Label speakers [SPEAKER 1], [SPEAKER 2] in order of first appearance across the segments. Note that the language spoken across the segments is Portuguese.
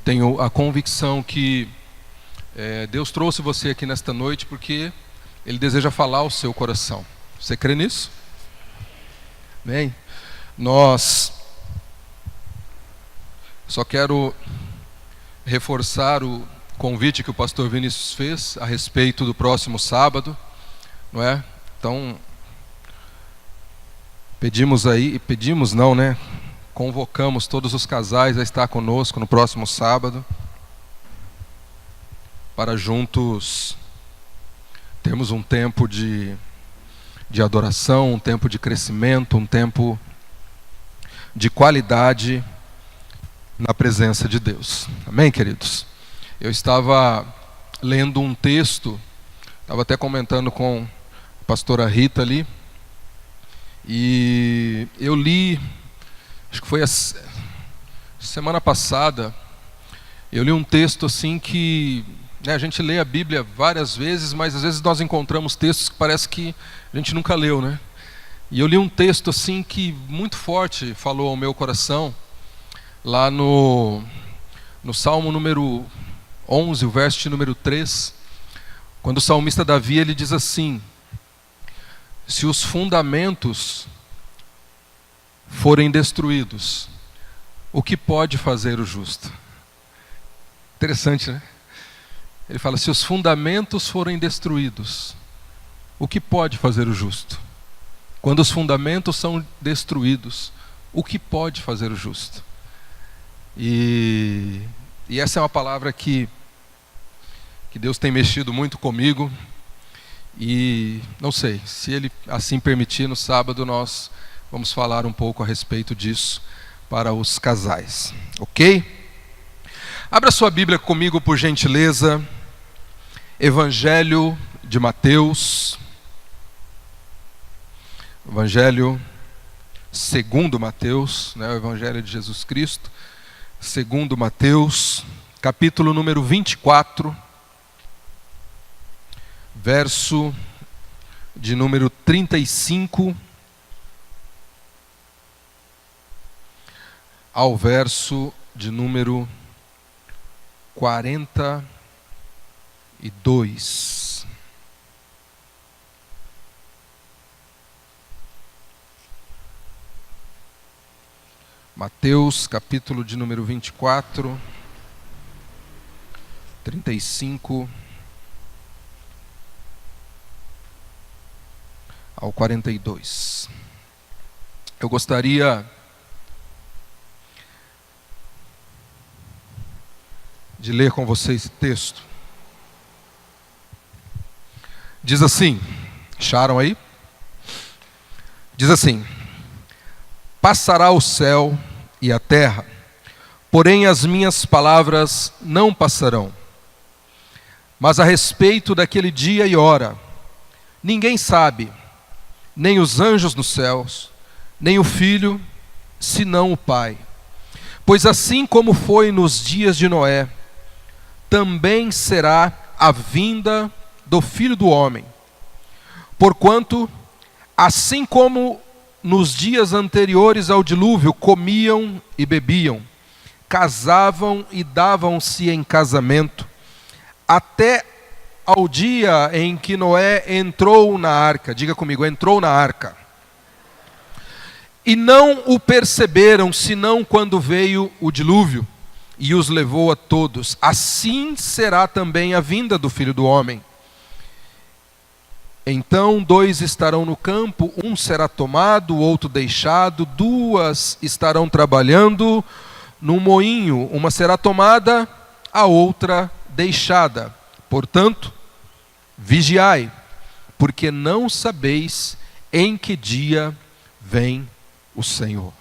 [SPEAKER 1] tenho a convicção que Deus trouxe você aqui nesta noite porque Ele deseja falar ao seu coração. Você crê nisso? Amém? Só quero reforçar o convite que o pastor Vinícius fez a respeito do próximo sábado, não é? Então, convocamos todos os casais a estar conosco no próximo sábado, para juntos termos um tempo de adoração, um tempo de crescimento, um tempo de qualidade na presença de Deus. Amém, queridos? Eu estava lendo um texto, estava até comentando com a pastora Rita ali, e eu li, acho que foi a semana passada, eu li um texto assim que, a gente lê a Bíblia várias vezes, mas às vezes nós encontramos textos que parece que a gente nunca leu, né? E eu li um texto assim que muito forte falou ao meu coração, lá no Salmo número 11, o verso número 3, quando o salmista Davi ele diz assim: se os fundamentos forem destruídos, o que pode fazer o justo? Interessante, né? Ele fala, se os fundamentos forem destruídos, o que pode fazer o justo? Quando os fundamentos são destruídos, o que pode fazer o justo? E essa é uma palavra que Deus tem mexido muito comigo. E não sei, se Ele assim permitir, no sábado nós vamos falar um pouco a respeito disso para os casais, ok? Abra sua Bíblia comigo, por gentileza. Evangelho de Mateus. Evangelho segundo Mateus, né? O Evangelho de Jesus Cristo. Segundo Mateus, capítulo número 24. Verso de número 35 ao verso de número 42. Mateus, capítulo de número 24, 35 ao 42. Eu gostaria de ler com vocês esse texto. Diz assim, acharam aí? Diz assim: passará o céu e a terra, porém as minhas palavras não passarão. Mas a respeito daquele dia e hora, ninguém sabe, nem os anjos nos céus, nem o Filho, senão o Pai. Pois assim como foi nos dias de Noé, também será a vinda do Filho do Homem. Porquanto, assim como nos dias anteriores ao dilúvio, comiam e bebiam, casavam e davam-se em casamento, até ao dia em que Noé entrou na arca. Diga comigo, entrou na arca. E não o perceberam, senão quando veio o dilúvio e os levou a todos. Assim será também a vinda do Filho do Homem. Então 2 estarão no campo, um será tomado, o outro deixado, 2 estarão trabalhando no moinho, uma será tomada, a outra deixada. Portanto, vigiai, porque não sabeis em que dia vem o Senhor.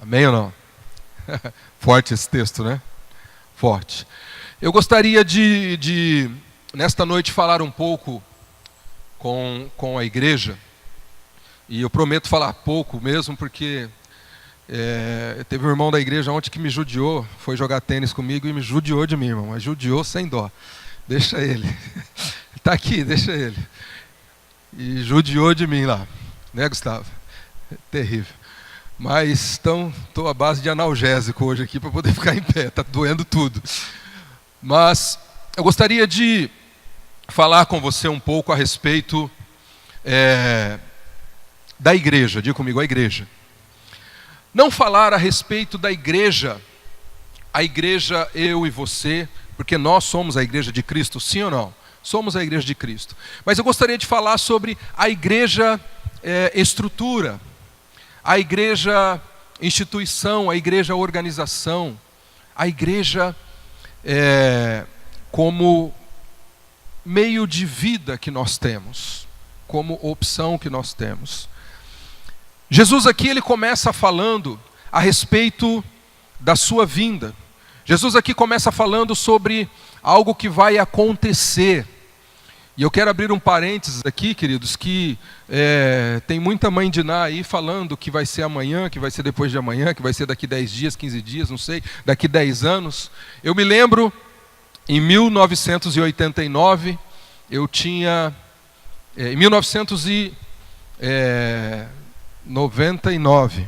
[SPEAKER 1] Amém ou não? Forte esse texto, né? Forte. Eu gostaria de nesta noite falar um pouco com a igreja, e eu prometo falar pouco mesmo, porque teve um irmão da igreja ontem que me judiou, foi jogar tênis comigo e me judiou de mim, irmão, mas judiou sem dó. Deixa ele. Está aqui, deixa ele. E judiou de mim lá, né, Gustavo? Terrível. Mas estou à base de analgésico hoje aqui para poder ficar em pé, está doendo tudo. Mas eu gostaria de falar com você um pouco a respeito da igreja. Diga comigo, a igreja. Não falar a respeito da igreja, a igreja eu e você, porque nós somos a igreja de Cristo, sim ou não? Somos a igreja de Cristo. Mas eu gostaria de falar sobre a igreja estrutura, a igreja instituição, a igreja organização, a igreja como meio de vida que nós temos, como opção que nós temos. Jesus aqui ele começa falando a respeito da sua vinda. Jesus aqui começa falando sobre algo que vai acontecer. E eu quero abrir um parênteses aqui, queridos, que tem muita mãe de Ná aí falando que vai ser amanhã, que vai ser depois de amanhã, que vai ser daqui 10 dias, 15 dias, não sei, daqui 10 anos. Eu me lembro, em 1989, eu tinha... em 1999,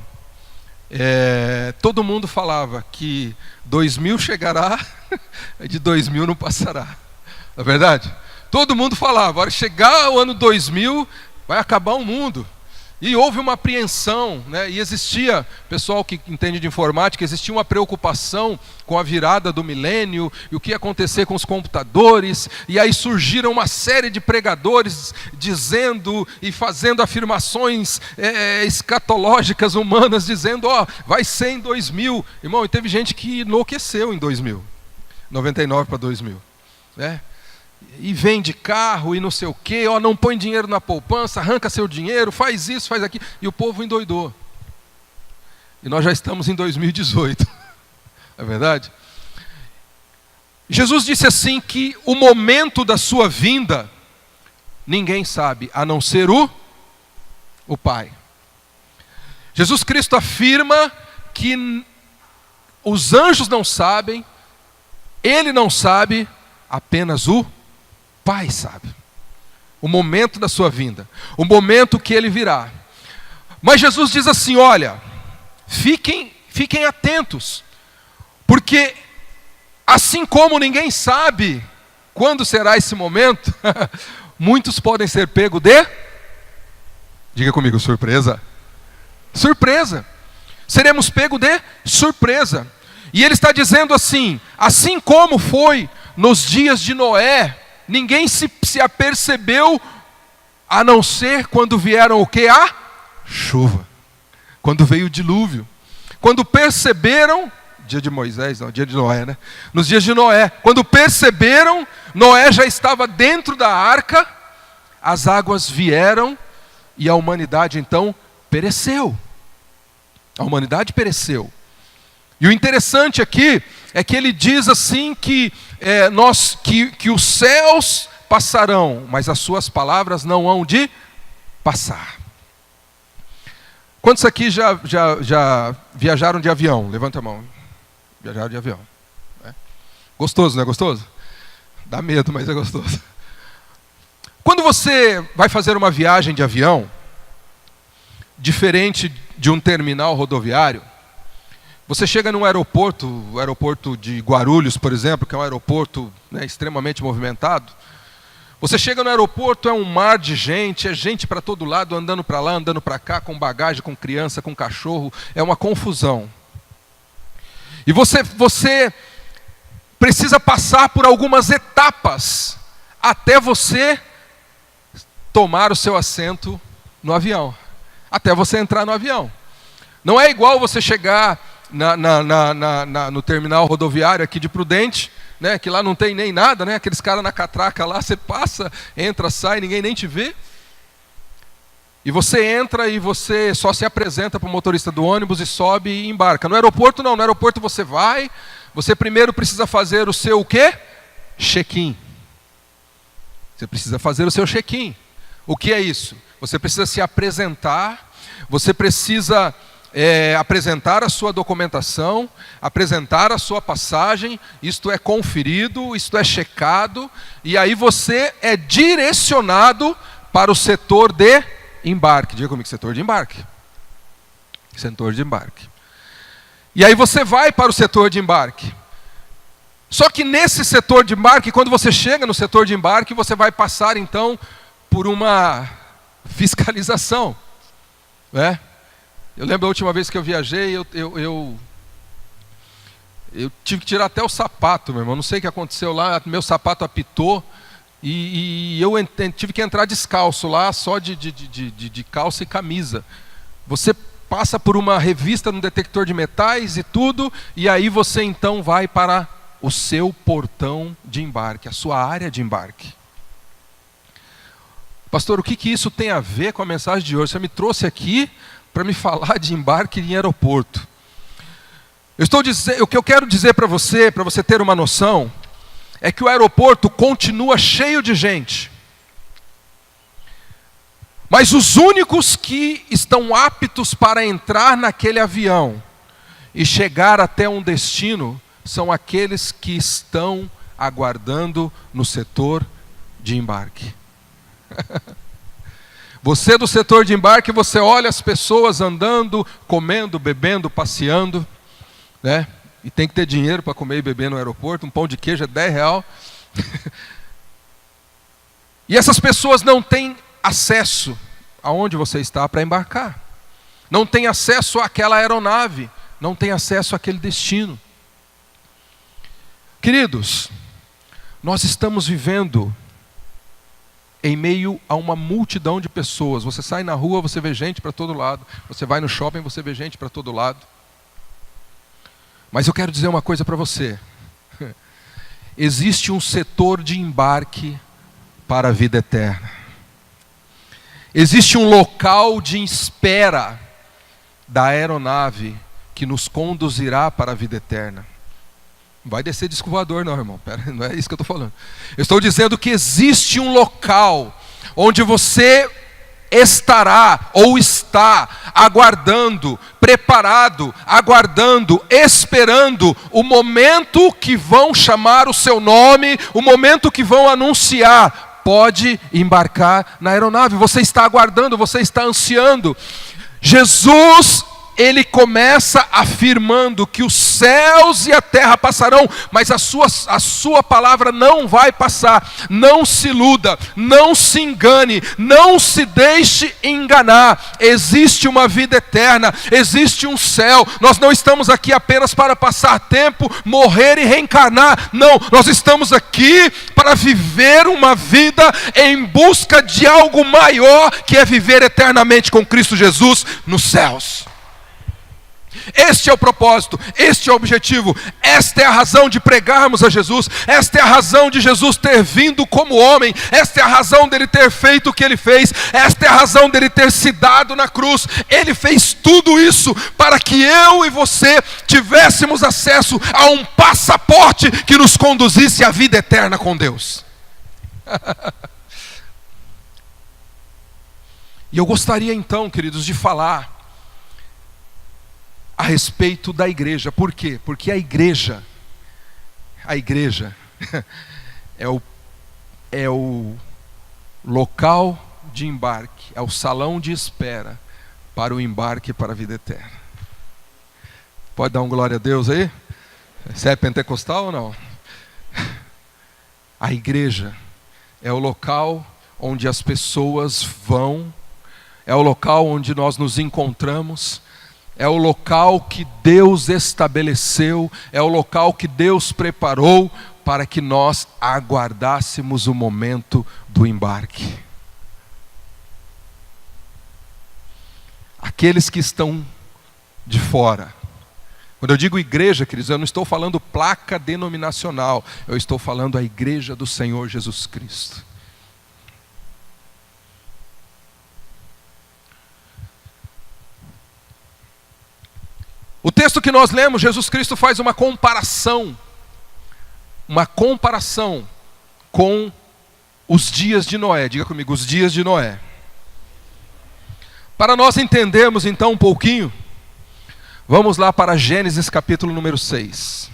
[SPEAKER 1] todo mundo falava que 2000 chegará, de 2000 não passará. Não é verdade? Todo mundo falava, a hora que chegar o ano 2000, vai acabar o mundo. E houve uma apreensão, né? E existia, pessoal que entende de informática, existia uma preocupação com a virada do milênio, e o que ia acontecer com os computadores, e aí surgiram uma série de pregadores dizendo e fazendo afirmações escatológicas humanas, dizendo, vai ser em 2000. Irmão, e teve gente que enlouqueceu em 2000, 99 para 2000, né? E vende carro e não sei o quê, não põe dinheiro na poupança, arranca seu dinheiro, faz isso, faz aquilo, e o povo endoidou. E nós já estamos em 2018, não é verdade? Jesus disse assim que o momento da sua vinda, ninguém sabe, a não ser o Pai. Jesus Cristo afirma que os anjos não sabem, Ele não sabe, apenas o Pai sabe o momento da sua vinda, o momento que Ele virá. Mas Jesus diz assim, olha, fiquem atentos, porque assim como ninguém sabe quando será esse momento, muitos podem ser pegos de, diga comigo, surpresa. Surpresa, seremos pegos de surpresa. E Ele está dizendo assim como foi nos dias de Noé, ninguém se apercebeu, a não ser quando vieram o quê? A chuva. Quando veio o dilúvio. Quando perceberam, dia de Moisés, não, dia de Noé, né? Nos dias de Noé, quando perceberam, Noé já estava dentro da arca, as águas vieram e a humanidade então pereceu. A humanidade pereceu. E o interessante aqui é que ele diz assim que os céus passarão, mas as suas palavras não hão de passar. Quantos aqui já viajaram de avião? Levanta a mão. Viajaram de avião. Gostoso, não é gostoso? Dá medo, mas é gostoso. Quando você vai fazer uma viagem de avião, diferente de um terminal rodoviário, você chega num aeroporto, o aeroporto de Guarulhos, por exemplo, que é um aeroporto, né, extremamente movimentado. Você chega no aeroporto, é um mar de gente, é gente para todo lado, andando para lá, andando para cá, com bagagem, com criança, com cachorro, é uma confusão. E você precisa passar por algumas etapas até você tomar o seu assento no avião, até você entrar no avião. Não é igual você chegar no terminal rodoviário aqui de Prudente, né, que lá não tem nem nada, né, aqueles caras na catraca lá, você passa, entra, sai, ninguém nem te vê. E você entra e você só se apresenta para o motorista do ônibus e sobe e embarca. No aeroporto não, no aeroporto você vai, você primeiro precisa fazer o seu o quê? Check-in. Você precisa fazer o seu check-in. O que é isso? Você precisa se apresentar, você precisa apresentar a sua documentação, apresentar a sua passagem, isto é conferido, isto é checado, e aí você é direcionado para o setor de embarque. Diga comigo, setor de embarque. Setor de embarque. E aí você vai para o setor de embarque. Só que nesse setor de embarque, quando você chega no setor de embarque, você vai passar então por uma fiscalização, né? Eu lembro a última vez que eu viajei, eu tive que tirar até o sapato, meu irmão. Não sei o que aconteceu lá, meu sapato apitou e eu tive que entrar descalço lá, só de calça e camisa. Você passa por uma revista no detector de metais e tudo, e aí você então vai para o seu portão de embarque, a sua área de embarque. Pastor, o que isso tem a ver com a mensagem de hoje? Você me trouxe aqui para me falar de embarque em aeroporto. O que eu quero dizer para você ter uma noção, é que o aeroporto continua cheio de gente. Mas os únicos que estão aptos para entrar naquele avião e chegar até um destino são aqueles que estão aguardando no setor de embarque. Você do setor de embarque, você olha as pessoas andando, comendo, bebendo, passeando, né? E tem que ter dinheiro para comer e beber no aeroporto. Um pão de queijo é R$10. E essas pessoas não têm acesso aonde você está para embarcar. Não têm acesso àquela aeronave. Não têm acesso àquele destino. Queridos, nós estamos vivendo em meio a uma multidão de pessoas. Você sai na rua, você vê gente para todo lado. Você vai no shopping, você vê gente para todo lado. Mas eu quero dizer uma coisa para você. Existe um setor de embarque para a vida eterna. Existe um local de espera da aeronave que nos conduzirá para a vida eterna. Não vai descer disco voador não, irmão. Não é isso que eu estou falando. Eu estou dizendo que existe um local onde você estará ou está aguardando, preparado, aguardando, esperando o momento que vão chamar o seu nome, o momento que vão anunciar, pode embarcar na aeronave. Você está aguardando, você está ansiando. Jesus, ele começa afirmando que os céus e a terra passarão, mas a sua palavra não vai passar. Não se iluda, não se engane, não se deixe enganar. Existe uma vida eterna, existe um céu. Nós não estamos aqui apenas para passar tempo, morrer e reencarnar. Não, nós estamos aqui para viver uma vida em busca de algo maior, que é viver eternamente com Cristo Jesus nos céus. Este é o propósito, este é o objetivo, esta é a razão de pregarmos a Jesus, esta é a razão de Jesus ter vindo como homem, esta é a razão dele ter feito o que ele fez, esta é a razão dele ter se dado na cruz. Ele fez tudo isso para que eu e você tivéssemos acesso a um passaporte que nos conduzisse à vida eterna com Deus. E eu gostaria então, queridos, de falar a respeito da igreja. Por quê? Porque a igreja é o local de embarque, é o salão de espera para o embarque para a vida eterna. Pode dar um glória a Deus aí? Você é pentecostal ou não? A igreja é o local onde as pessoas vão, é o local onde nós nos encontramos, é o local que Deus estabeleceu, é o local que Deus preparou para que nós aguardássemos o momento do embarque. Aqueles que estão de fora. Quando eu digo igreja, queridos, eu não estou falando placa denominacional, eu estou falando a igreja do Senhor Jesus Cristo. O texto que nós lemos, Jesus Cristo faz uma comparação com os dias de Noé. Diga comigo, os dias de Noé. Para nós entendermos então um pouquinho, vamos lá para Gênesis capítulo número 6.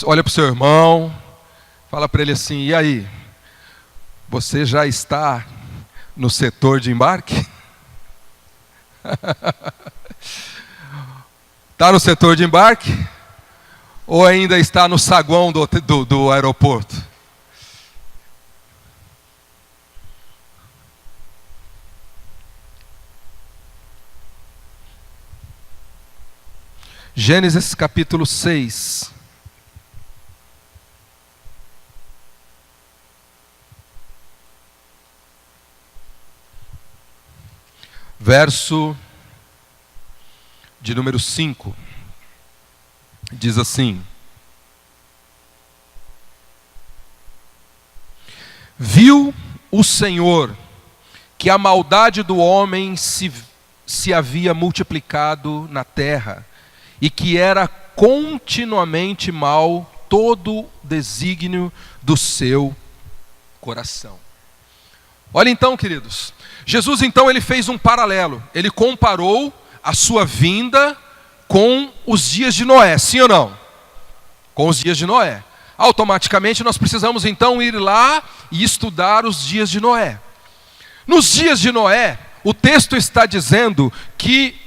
[SPEAKER 1] Olha para o seu irmão, fala para ele assim: e aí, você já está no setor de embarque? Está no setor de embarque? Ou ainda está no saguão do aeroporto? Gênesis capítulo 6. Verso de número 5. Diz assim: Viu o Senhor que a maldade do homem se havia multiplicado na terra, e que era continuamente mal todo desígnio do seu coração. Olha então, queridos, Jesus então ele fez um paralelo, ele comparou a sua vinda com os dias de Noé, sim ou não? Com os dias de Noé. Automaticamente nós precisamos então ir lá e estudar os dias de Noé. Nos dias de Noé, o texto está dizendo que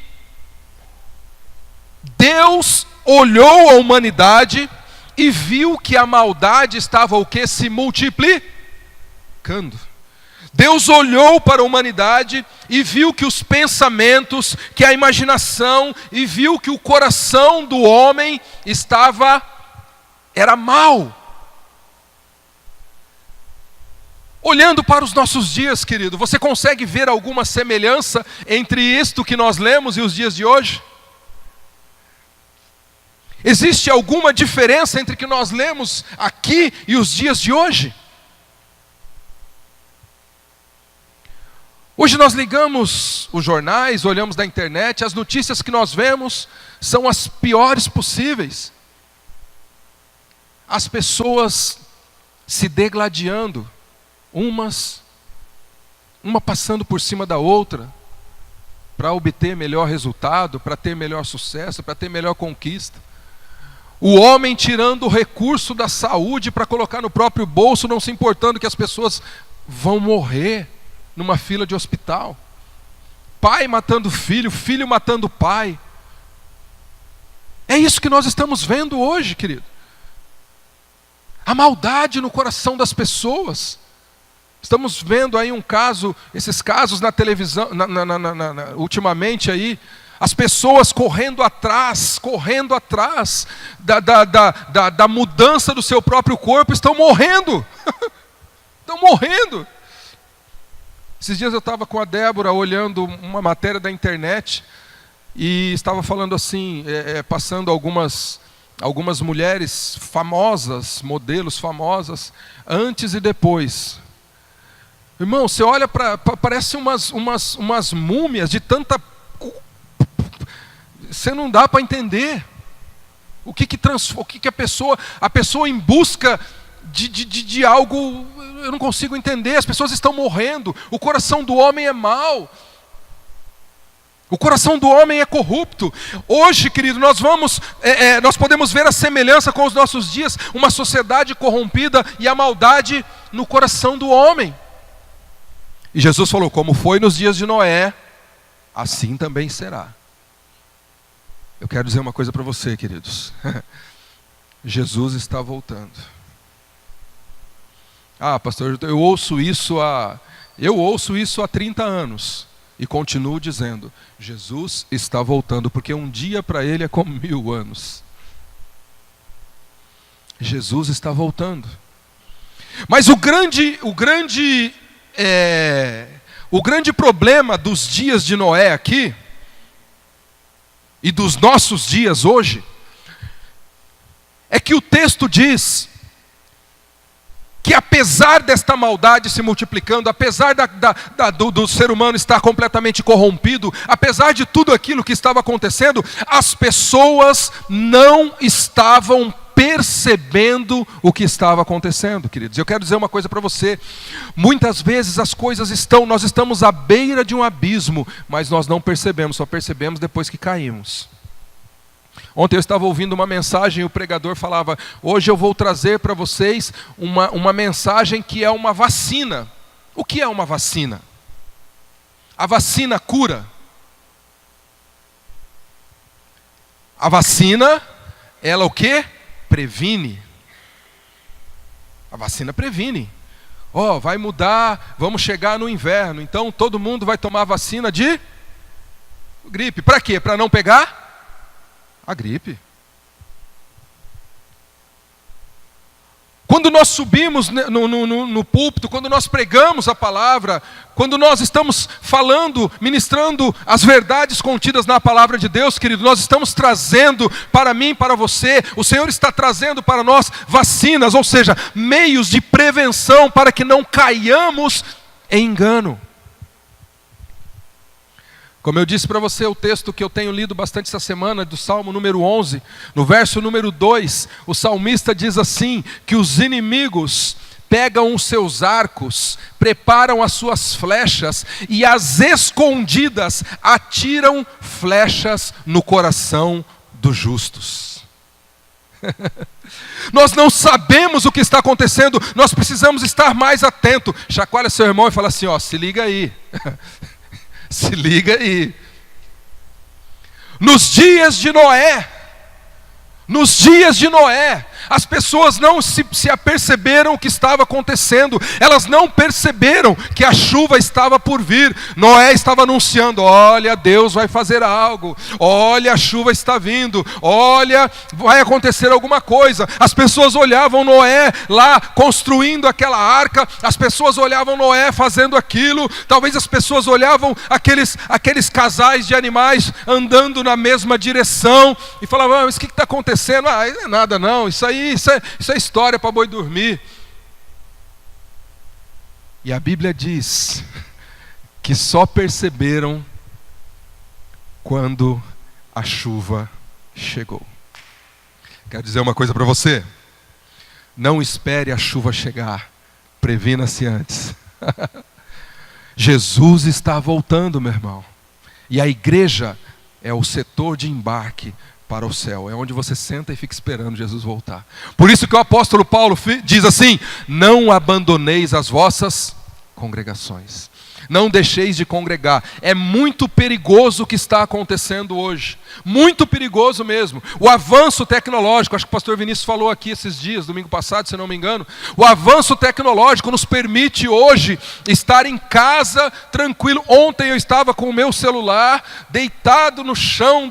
[SPEAKER 1] Deus olhou a humanidade e viu que a maldade estava o quê? Se multiplicando. Deus olhou para a humanidade e viu que os pensamentos, que a imaginação, e viu que o coração do homem era mau. Olhando para os nossos dias, querido, você consegue ver alguma semelhança entre isto que nós lemos e os dias de hoje? Existe alguma diferença entre o que nós lemos aqui e os dias de hoje? Hoje nós ligamos os jornais, olhamos na internet, as notícias que nós vemos são as piores possíveis. As pessoas se degladiando, uma passando por cima da outra, para obter melhor resultado, para ter melhor sucesso, para ter melhor conquista. O homem tirando o recurso da saúde para colocar no próprio bolso, não se importando que as pessoas vão morrer numa fila de hospital. Pai matando filho, filho matando pai. É isso que nós estamos vendo hoje, querido. A maldade no coração das pessoas. Estamos vendo aí esses casos na televisão, ultimamente aí, as pessoas correndo atrás da mudança do seu próprio corpo, estão morrendo. Estão morrendo. Esses dias eu estava com a Débora olhando uma matéria da internet e estava falando assim, passando algumas mulheres famosas, modelos famosas, antes e depois. Irmão, você olha parece umas múmias de tanta... Você não dá para entender o que a pessoa em busca de algo, eu não consigo entender. As pessoas estão morrendo, o coração do homem é mau, o coração do homem é corrupto. Hoje, querido, nós podemos ver a semelhança com os nossos dias, uma sociedade corrompida e a maldade no coração do homem. E Jesus falou, como foi nos dias de Noé, assim também será. Eu quero dizer uma coisa para você, queridos. Jesus está voltando. Ah, pastor, eu ouço isso há 30 anos. E continuo dizendo, Jesus está voltando, porque um dia para ele é como 1000 anos. Jesus está voltando. Mas o grande problema dos dias de Noé aqui, e dos nossos dias hoje, é que o texto diz que apesar desta maldade se multiplicando, apesar do ser humano estar completamente corrompido, apesar de tudo aquilo que estava acontecendo, as pessoas não estavam percebendo o que estava acontecendo, queridos. Eu quero dizer uma coisa para você, muitas vezes nós estamos à beira de um abismo, mas nós não percebemos, só percebemos depois que caímos. Ontem eu estava ouvindo uma mensagem e o pregador falava, hoje eu vou trazer para vocês uma mensagem que é uma vacina. O que é uma vacina? A vacina cura? A vacina, ela o quê? Previne. A vacina previne. Vai mudar, vamos chegar no inverno, então todo mundo vai tomar vacina de gripe. Para quê? Para não pegar a gripe. Quando nós subimos no púlpito, quando nós pregamos a palavra, quando nós estamos falando, ministrando as verdades contidas na palavra de Deus, querido, nós estamos trazendo para mim, para você, o Senhor está trazendo para nós vacinas, ou seja, meios de prevenção para que não caiamos em engano. Como eu disse para você, o texto que eu tenho lido bastante essa semana, do Salmo número 11, no verso número 2, o salmista diz assim, que os inimigos pegam os seus arcos, preparam as suas flechas e às escondidas atiram flechas no coração dos justos. Nós não sabemos o que está acontecendo, nós precisamos estar mais atentos. Chacoalha seu irmão e fala assim, se liga aí. Se liga aí. Nos dias de Noé, as pessoas não se aperceberam o que estava acontecendo, elas não perceberam que a chuva estava por vir. Noé estava anunciando, olha, Deus vai fazer algo, olha, a chuva está vindo, olha, vai acontecer alguma coisa. As pessoas olhavam Noé lá construindo aquela arca, as pessoas olhavam Noé fazendo aquilo, talvez as pessoas olhavam aqueles casais de animais andando na mesma direção e falavam, mas o que está acontecendo? Não é nada não, isso é história para boi dormir. E a Bíblia diz que só perceberam quando a chuva chegou. Quero dizer uma coisa para você: não espere a chuva chegar, previna-se antes. Jesus está voltando, meu irmão, e a igreja é o setor de embarque para o céu, é onde você senta e fica esperando Jesus voltar. Por isso que o apóstolo Paulo diz assim, não abandoneis as vossas congregações, não deixeis de congregar. É muito perigoso o que está acontecendo hoje, muito perigoso mesmo. O avanço tecnológico, acho que o pastor Vinícius falou aqui esses dias, domingo passado, se não me engano, o avanço tecnológico nos permite hoje estar em casa tranquilo. Ontem eu estava com o meu celular deitado no chão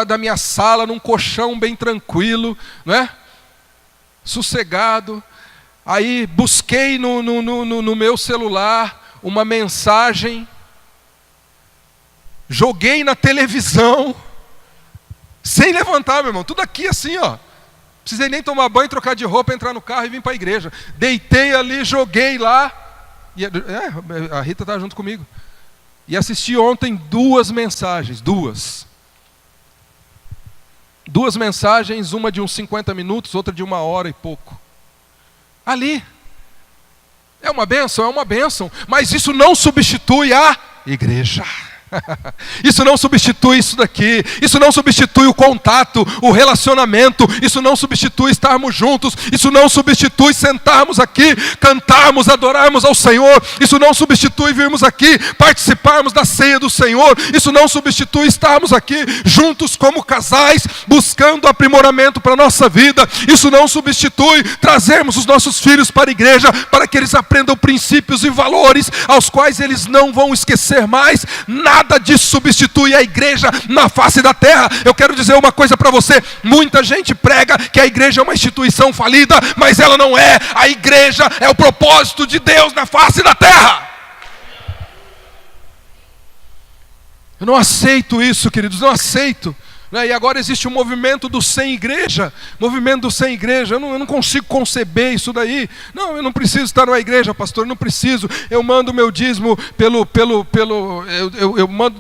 [SPEAKER 1] da minha sala, num colchão bem tranquilo, não é? Sossegado. Aí busquei no meu celular uma mensagem, joguei na televisão, sem levantar, meu irmão, tudo aqui assim, precisei nem tomar banho, trocar de roupa, entrar no carro e vir para a igreja. Deitei ali, joguei lá, e a Rita estava junto comigo, e assisti ontem duas mensagens, uma de uns 50 minutos, outra de 1h e pouco, ali. É uma bênção, mas isso não substitui a igreja. Isso não substitui isso daqui, isso não substitui o contato, o relacionamento, isso não substitui estarmos juntos, isso não substitui sentarmos aqui, cantarmos, adorarmos ao Senhor, isso não substitui virmos aqui, participarmos da ceia do Senhor, isso não substitui estarmos aqui juntos como casais, buscando aprimoramento para a nossa vida, isso não substitui trazermos os nossos filhos para a igreja, para que eles aprendam princípios e valores, aos quais eles não vão esquecer mais. Nada disso substitui a igreja na face da terra. Eu quero dizer uma coisa para você, muita gente prega que a igreja é uma instituição falida, mas ela não é. A igreja é o propósito de Deus na face da terra. Eu não aceito isso, queridos, não aceito. E agora existe um movimento do sem igreja, eu não consigo conceber isso daí. Não, eu não preciso estar numa igreja, pastor, eu não preciso. Eu mando meu dízimo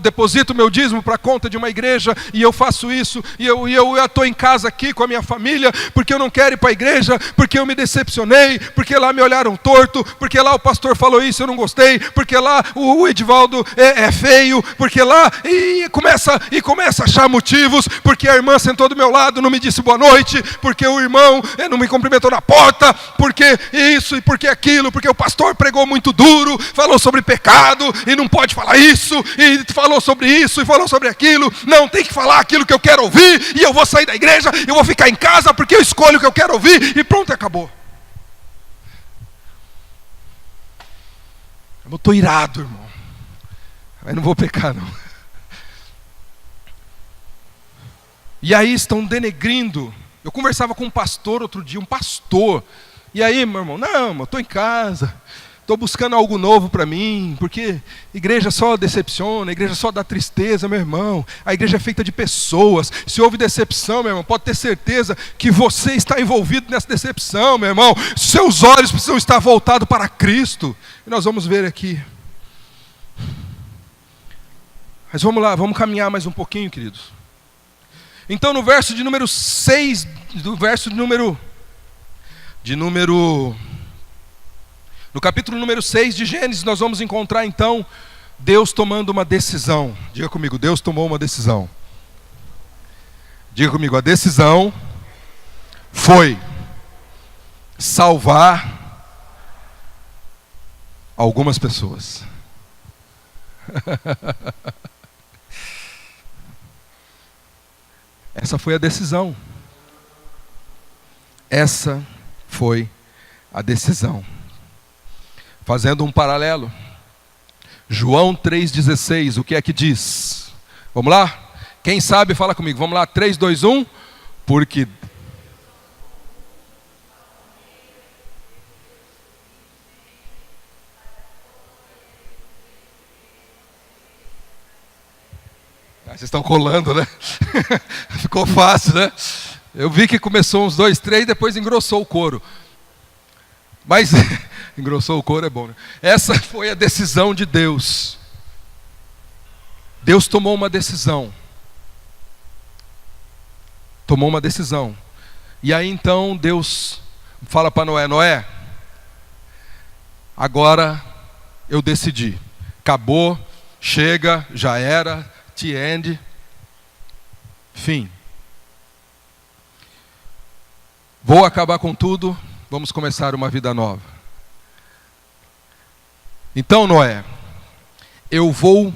[SPEAKER 1] deposito meu dízimo para a conta de uma igreja, e eu faço isso, e eu estou em casa aqui com a minha família, porque eu não quero ir para a igreja, porque eu me decepcionei, porque lá me olharam torto, porque lá o pastor falou isso, eu não gostei, porque lá o Edivaldo é feio, porque lá, e começa a achar motivo. motivos, porque a irmã sentou do meu lado, não me disse boa noite, porque o irmão não me cumprimentou na porta, porque isso e porque aquilo, porque o pastor pregou muito duro, falou sobre pecado e não pode falar isso, e falou sobre isso e falou sobre aquilo. Não, tem que falar aquilo que eu quero ouvir, e eu vou sair da igreja, eu vou ficar em casa porque eu escolho o que eu quero ouvir, e pronto, acabou. Eu estou irado, irmão, mas não vou pecar não. E aí estão denegrindo. Eu conversava com um pastor outro dia, um pastor. E aí, meu irmão, não, eu estou em casa, estou buscando algo novo para mim, porque igreja só decepciona, igreja só dá tristeza, meu irmão. A igreja é feita de pessoas. Se houve decepção, meu irmão, pode ter certeza que você está envolvido nessa decepção, meu irmão. Seus olhos precisam estar voltados para Cristo. E nós vamos ver aqui. Mas vamos lá, vamos caminhar mais um pouquinho, queridos. Então no verso de número 6, no capítulo número 6 de Gênesis, nós vamos encontrar então Deus tomando uma decisão. Diga comigo, Deus tomou uma decisão. Diga comigo, a decisão foi salvar algumas pessoas. Essa foi a decisão. Essa foi a decisão. Fazendo um paralelo, João 3,16, o que é que diz? Vamos lá? Quem sabe fala comigo, vamos lá, 3, 2, 1. Porque vocês estão colando, né? Ficou fácil, né? Eu vi que começou uns 2, 3, depois engrossou o coro. Mas engrossou o coro é bom, né? Essa foi a decisão de Deus. Deus tomou uma decisão. Tomou uma decisão. E aí então Deus fala para Noé, Noé, agora eu decidi. Acabou, chega, já era, the end, fim. Vou acabar com tudo, vamos começar uma vida nova. Então, Noé, eu vou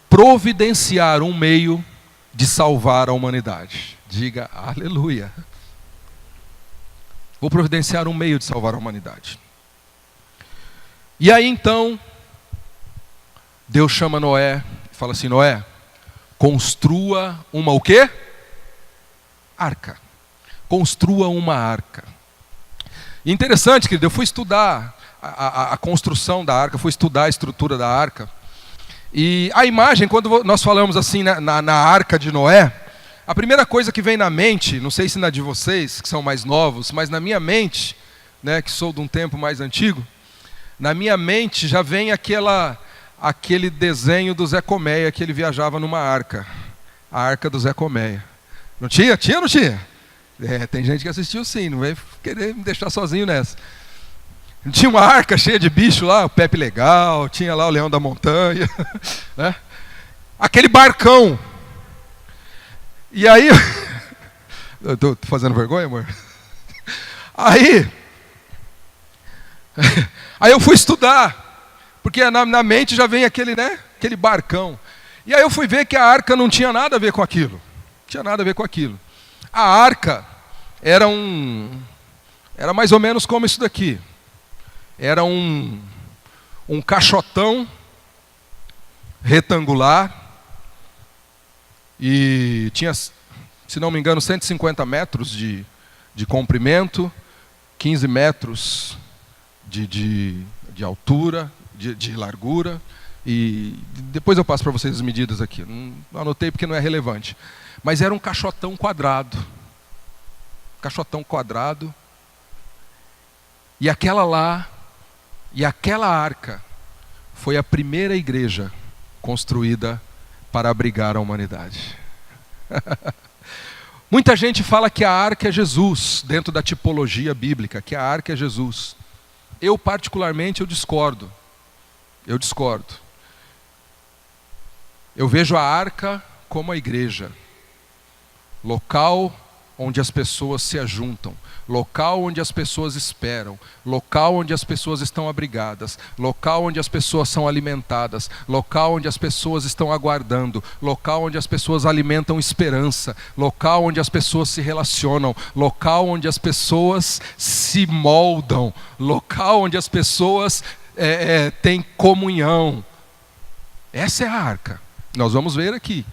[SPEAKER 1] providenciar um meio de salvar a humanidade. Diga aleluia. Vou providenciar um meio de salvar a humanidade. E aí então, Deus chama Noé e fala assim, Noé, construa uma o quê? Arca. Construa uma arca. E interessante, querido, eu fui estudar a construção da arca, fui estudar a estrutura da arca. E a imagem, quando nós falamos assim na arca de Noé, a primeira coisa que vem na mente, não sei se na de vocês, que são mais novos, mas na minha mente, né, que sou de um tempo mais antigo, na minha mente já vem aquele desenho do Zé Colmeia, que ele viajava numa arca. A arca do Zé Colmeia. Não tinha? Tinha ou não tinha? Tem gente que assistiu sim, não vai querer me deixar sozinho nessa. Tinha uma arca cheia de bicho lá, o Pepe Legal, tinha lá o Leão da Montanha, né? Aquele barcão. E aí, eu tô fazendo vergonha, amor? Aí eu fui estudar, porque na mente já vem aquele barcão. E aí eu fui ver que a arca não tinha nada a ver com aquilo. Não tinha nada a ver com aquilo. A arca era mais ou menos como isso daqui. Era um caixotão retangular e tinha, se não me engano, 150 metros de comprimento, 15 metros de altura, de largura, e depois eu passo para vocês as medidas aqui. Não anotei porque não é relevante. Mas era um caixotão quadrado. Caixotão quadrado. E aquela arca foi a primeira igreja construída para abrigar a humanidade. Muita gente fala que a arca é Jesus, dentro da tipologia bíblica, que a arca é Jesus. Eu particularmente, eu discordo. Eu vejo a arca como a igreja. local onde as pessoas se ajuntam, local onde as pessoas esperam, local onde as pessoas estão abrigadas, local onde as pessoas são alimentadas, local onde as pessoas estão aguardando, local onde as pessoas alimentam esperança, local onde as pessoas se relacionam, local onde as pessoas se moldam, local onde as pessoas têm comunhão. Essa é a arca. Nós vamos ver aqui.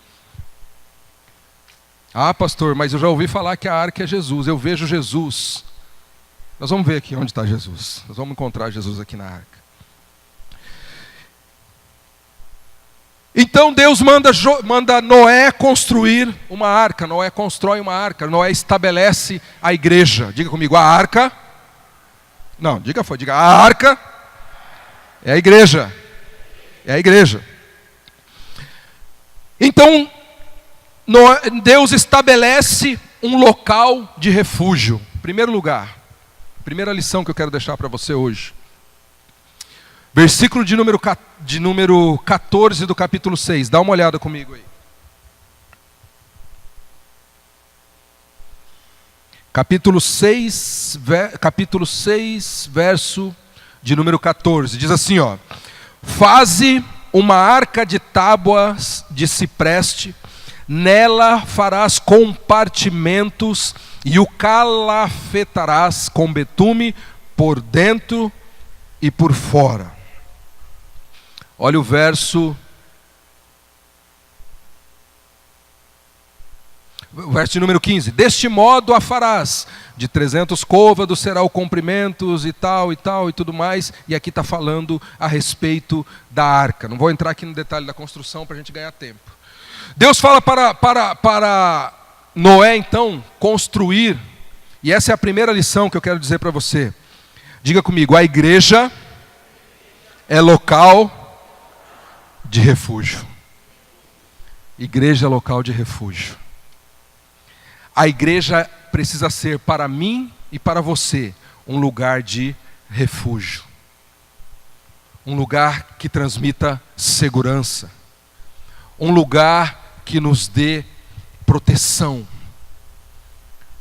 [SPEAKER 1] Ah, pastor, mas eu já ouvi falar que a arca é Jesus. Eu vejo Jesus. Nós vamos ver aqui onde está Jesus. Nós vamos encontrar Jesus aqui na arca. Então Deus manda Noé construir uma arca. Noé constrói uma arca. Noé estabelece a igreja. Diga comigo, a arca. Não, diga a arca é a igreja. É a igreja. Então, Deus estabelece um local de refúgio. Primeiro lugar, primeira lição que eu quero deixar para você hoje. Versículo de número 14 do capítulo 6. Dá uma olhada comigo aí. Capítulo 6, verso de número 14. Diz assim, ó: faze uma arca de tábuas de cipreste, nela farás compartimentos e o calafetarás com betume por dentro e por fora. Olha o verso de número 15. Deste modo a farás, de 300 côvados será o comprimento e tal e tudo mais. E aqui está falando a respeito da arca. Não vou entrar aqui no detalhe da construção para a gente ganhar tempo. Deus fala para Noé, então, construir, e essa é a primeira lição que eu quero dizer para você. Diga comigo, a igreja é local de refúgio. Igreja é local de refúgio. A igreja precisa ser para mim e para você um lugar de refúgio. Um lugar que transmita segurança. Um lugar que nos dê proteção.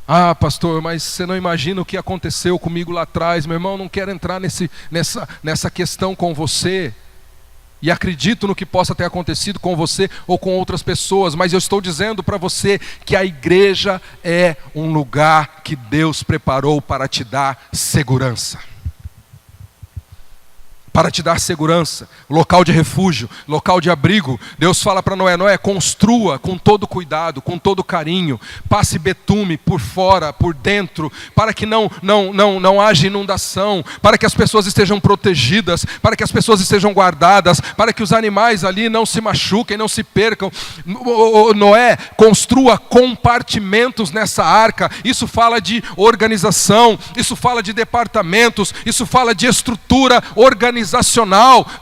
[SPEAKER 1] Ah, pastor, mas você não imagina o que aconteceu comigo lá atrás. Meu irmão, não quero entrar nessa questão com você. E acredito no que possa ter acontecido com você ou com outras pessoas. Mas eu estou dizendo para você que a igreja é um lugar que Deus preparou para te dar segurança. Para te dar segurança, local de refúgio, local de abrigo. Deus fala para Noé, Noé, construa com todo cuidado, com todo carinho, passe betume por fora, por dentro, para que não haja inundação, para que as pessoas estejam protegidas, para que as pessoas estejam guardadas, para que os animais ali não se machuquem, não se percam. Noé, construa compartimentos nessa arca. Isso fala de organização, isso fala de departamentos, isso fala de estrutura organizacional.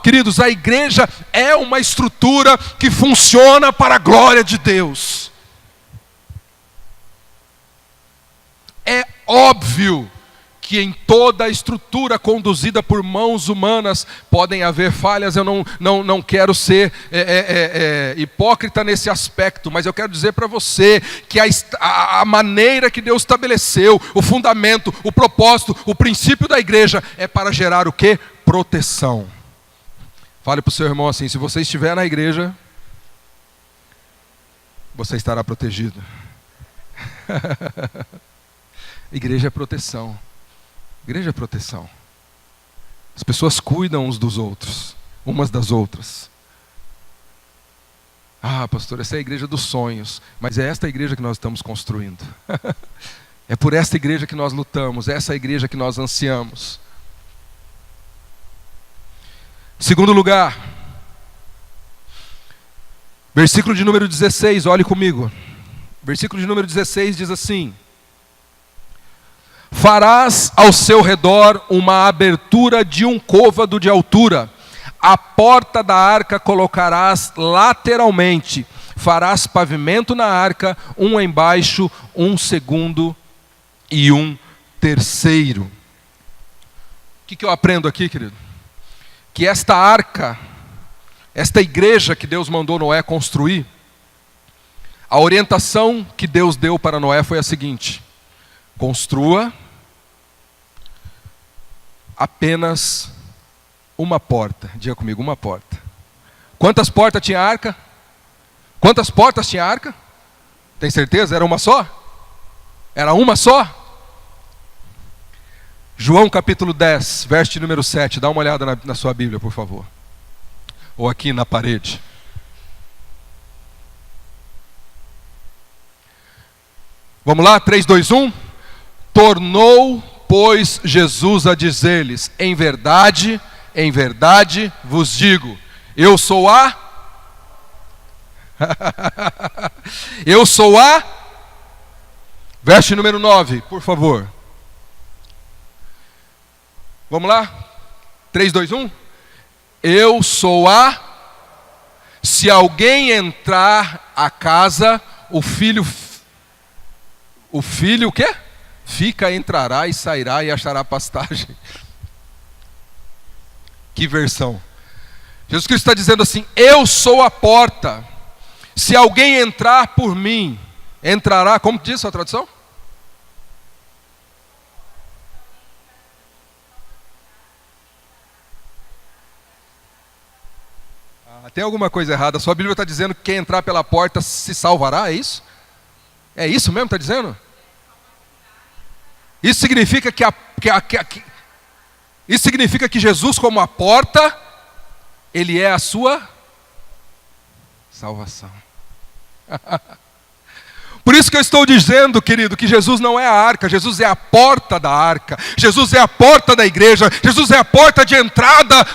[SPEAKER 1] Queridos, a igreja é uma estrutura que funciona para a glória de Deus. É óbvio que em toda a estrutura conduzida por mãos humanas podem haver falhas. Eu não quero ser hipócrita nesse aspecto, mas eu quero dizer para você que a maneira que Deus estabeleceu, o fundamento, o propósito, o princípio da igreja é para gerar o quê? Proteção. Fale para o seu irmão assim: se você estiver na igreja, você estará protegido. Igreja é proteção. Igreja é proteção. As pessoas cuidam uns dos outros, umas das outras. Ah, pastor, essa é a igreja dos sonhos. Mas é esta igreja que nós estamos construindo. É por esta igreja que nós lutamos, é essa igreja que nós ansiamos. Segundo lugar, versículo de número 16, olhe comigo. Versículo de número 16 diz assim: farás ao seu redor uma abertura de 1 côvado de altura. A porta da arca colocarás lateralmente. Farás pavimento na arca, um embaixo, um segundo e um terceiro. O que eu aprendo aqui, querido? Que esta arca, esta igreja que Deus mandou Noé construir, A orientação que Deus deu para Noé foi a seguinte: construa apenas uma porta. Diga comigo, uma porta. Quantas portas tinha a arca? Quantas portas tinha a arca? Tem certeza? Era uma só? Era uma só? João capítulo 10, verso de número 7. Dá uma olhada na sua Bíblia, por favor. Ou aqui na parede. Vamos lá, 3, 2, 1. Tornou, pois, Jesus a dizer-lhes: em verdade vos digo, eu sou a... eu sou a... Verso número 9, por favor. Vamos lá? 3, 2, 1. Eu sou a... Se alguém entrar a casa, o filho o quê? Fica, entrará e sairá e achará pastagem. Que versão? Jesus Cristo está dizendo assim: eu sou a porta. Se alguém entrar por mim, entrará, como diz a tradução? Tem alguma coisa errada. A sua Bíblia está dizendo que quem entrar pela porta se salvará, é isso? É isso mesmo que está dizendo? Isso significa isso significa que Jesus, como a porta, Ele é a sua salvação. Por isso que eu estou dizendo, querido, que Jesus não é a arca, Jesus é a porta da arca, Jesus é a porta da igreja, Jesus é a porta de entrada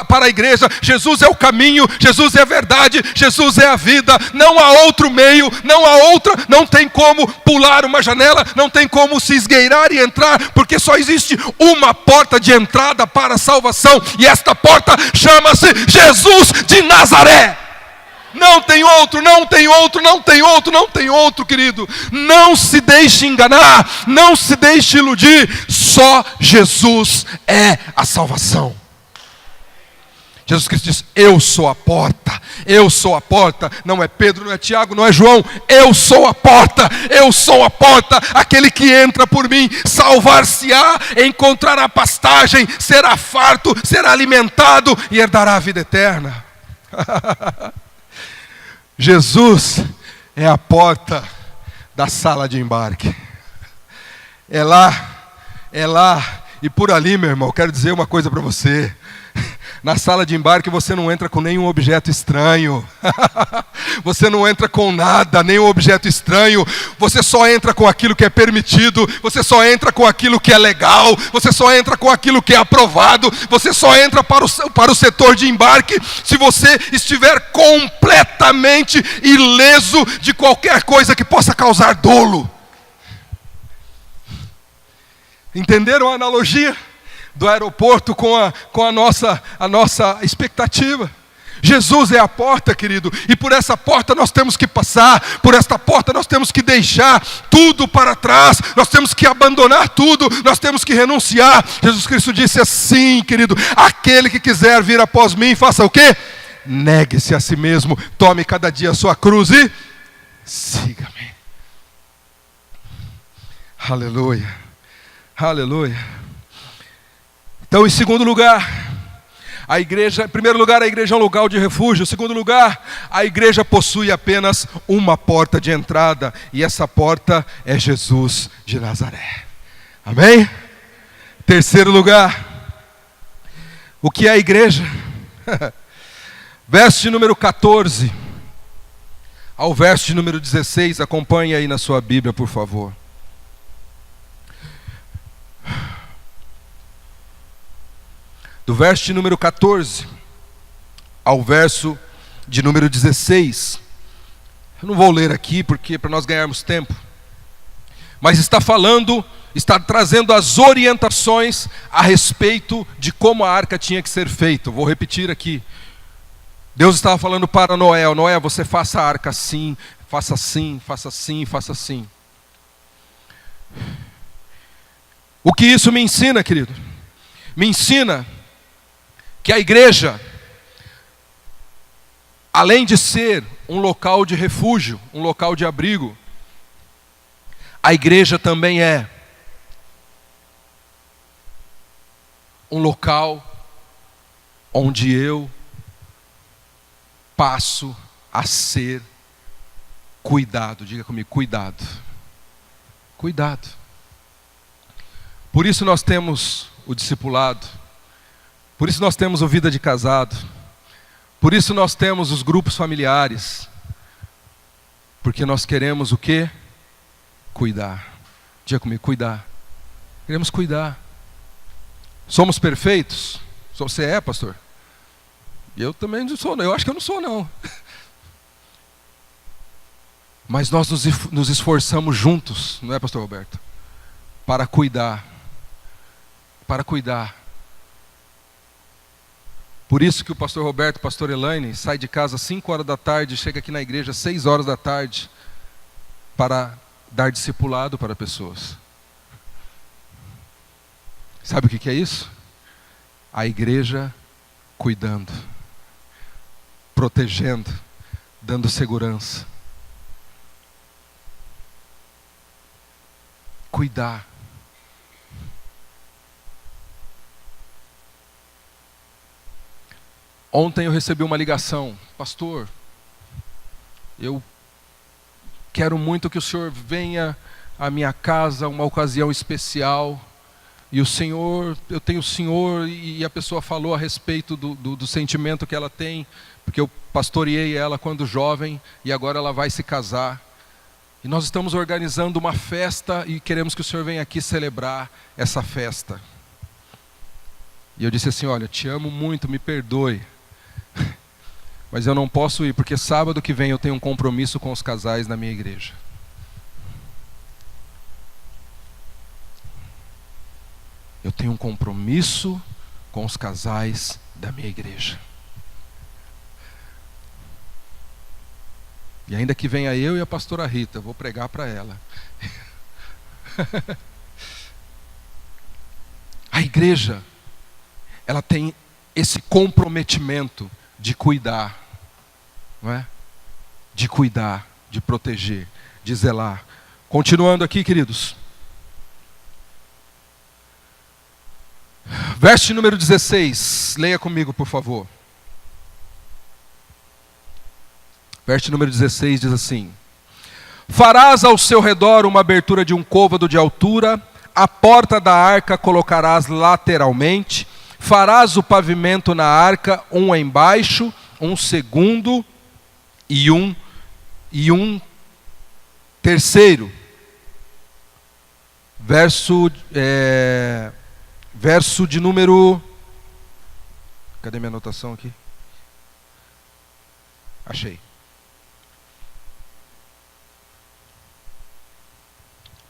[SPEAKER 1] para a igreja, Jesus é o caminho, Jesus é a verdade, Jesus é a vida, não há outro meio, não há outra, não tem como pular uma janela, não tem como se esgueirar e entrar, porque só existe uma porta de entrada para a salvação, e esta porta chama-se Jesus de Nazaré. Não tem outro, não tem outro, não tem outro, não tem outro, querido. Não se deixe enganar, não se deixe iludir. Só Jesus é a salvação. Jesus Cristo diz: eu sou a porta, eu sou a porta. Não é Pedro, não é Tiago, não é João. Eu sou a porta, eu sou a porta. Aquele que entra por mim salvar-se-á, encontrará pastagem, será farto, será alimentado e herdará a vida eterna. Jesus é a porta da sala de embarque. É lá, e por ali, meu irmão, eu quero dizer uma coisa para você. Na sala de embarque você não entra com nenhum objeto estranho. Você não entra com nada, nenhum objeto estranho. Você só entra com aquilo que é permitido. Você só entra com aquilo que é legal. Você só entra com aquilo que é aprovado. Você só entra para o setor de embarque se você estiver completamente ileso de qualquer coisa que possa causar dolo. Entenderam a analogia do aeroporto com a nossa expectativa? Jesus é a porta, querido, e por essa porta nós temos que passar, por esta porta nós temos que deixar tudo para trás, nós temos que abandonar tudo, nós temos que renunciar. Jesus Cristo disse assim, querido: aquele que quiser vir após mim, faça o quê? Negue-se a si mesmo, tome cada dia a sua cruz e siga-me. Aleluia, aleluia. Então, em segundo lugar, a igreja, em primeiro lugar, a igreja é um lugar de refúgio. Em segundo lugar, a igreja possui apenas uma porta de entrada, e essa porta é Jesus de Nazaré. Amém? Terceiro lugar, o que é a igreja? Verso de número 14 ao verso de número 16, acompanhe aí na sua Bíblia, por favor. Do verso de número 14 ao verso de número 16. Eu não vou ler aqui porque para nós ganharmos tempo. Mas está trazendo as orientações a respeito de como a arca tinha que ser feita. Vou repetir aqui. Deus estava falando para Noé: Noé, você faça a arca assim, faça assim, faça assim, faça assim. O que isso me ensina, querido? Me ensina que a igreja, além de ser um local de refúgio, um local de abrigo, a igreja também é um local onde eu passo a ser cuidado. Diga comigo, cuidado. Cuidado. Por isso nós temos o discipulado. Por isso nós temos o vida de casado. Por isso nós temos os grupos familiares. Porque nós queremos o quê? Cuidar. Diga comigo, cuidar. Queremos cuidar. Somos perfeitos? Você é, pastor? Eu também não sou, eu acho que eu não sou, não. Mas nós nos esforçamos juntos, não é, pastor Roberto? Para cuidar. Para cuidar. Por isso que o pastor Roberto e o pastor Elaine sai de casa às 5 horas da tarde, chega aqui na igreja às 6 horas da tarde, para dar discipulado para pessoas. Sabe o que é isso? A igreja cuidando, protegendo, dando segurança. Cuidar. Ontem eu recebi uma ligação: pastor, eu quero muito que o senhor venha à minha casa, uma ocasião especial. E o senhor, eu tenho o senhor, e a pessoa falou a respeito do sentimento que ela tem, porque eu pastoreei ela quando jovem, e agora ela vai se casar. E nós estamos organizando uma festa, e queremos que o senhor venha aqui celebrar essa festa. E eu disse assim: olha, te amo muito, me perdoe, mas eu não posso ir, porque sábado que vem eu tenho um compromisso com os casais na minha igreja. Eu tenho um compromisso com os casais da minha igreja. E ainda que venha eu e a pastora Rita, eu vou pregar para ela. A igreja, ela tem esse comprometimento de cuidar, não é? De cuidar, de proteger, de zelar. Continuando aqui, queridos. Verso número 16, leia comigo, por favor. Verso número 16 diz assim: farás ao seu redor uma abertura de um côvado de altura, a porta da arca colocarás lateralmente, farás o pavimento na arca, um embaixo, um segundo e um terceiro. Verso de número... Cadê minha anotação aqui? Achei.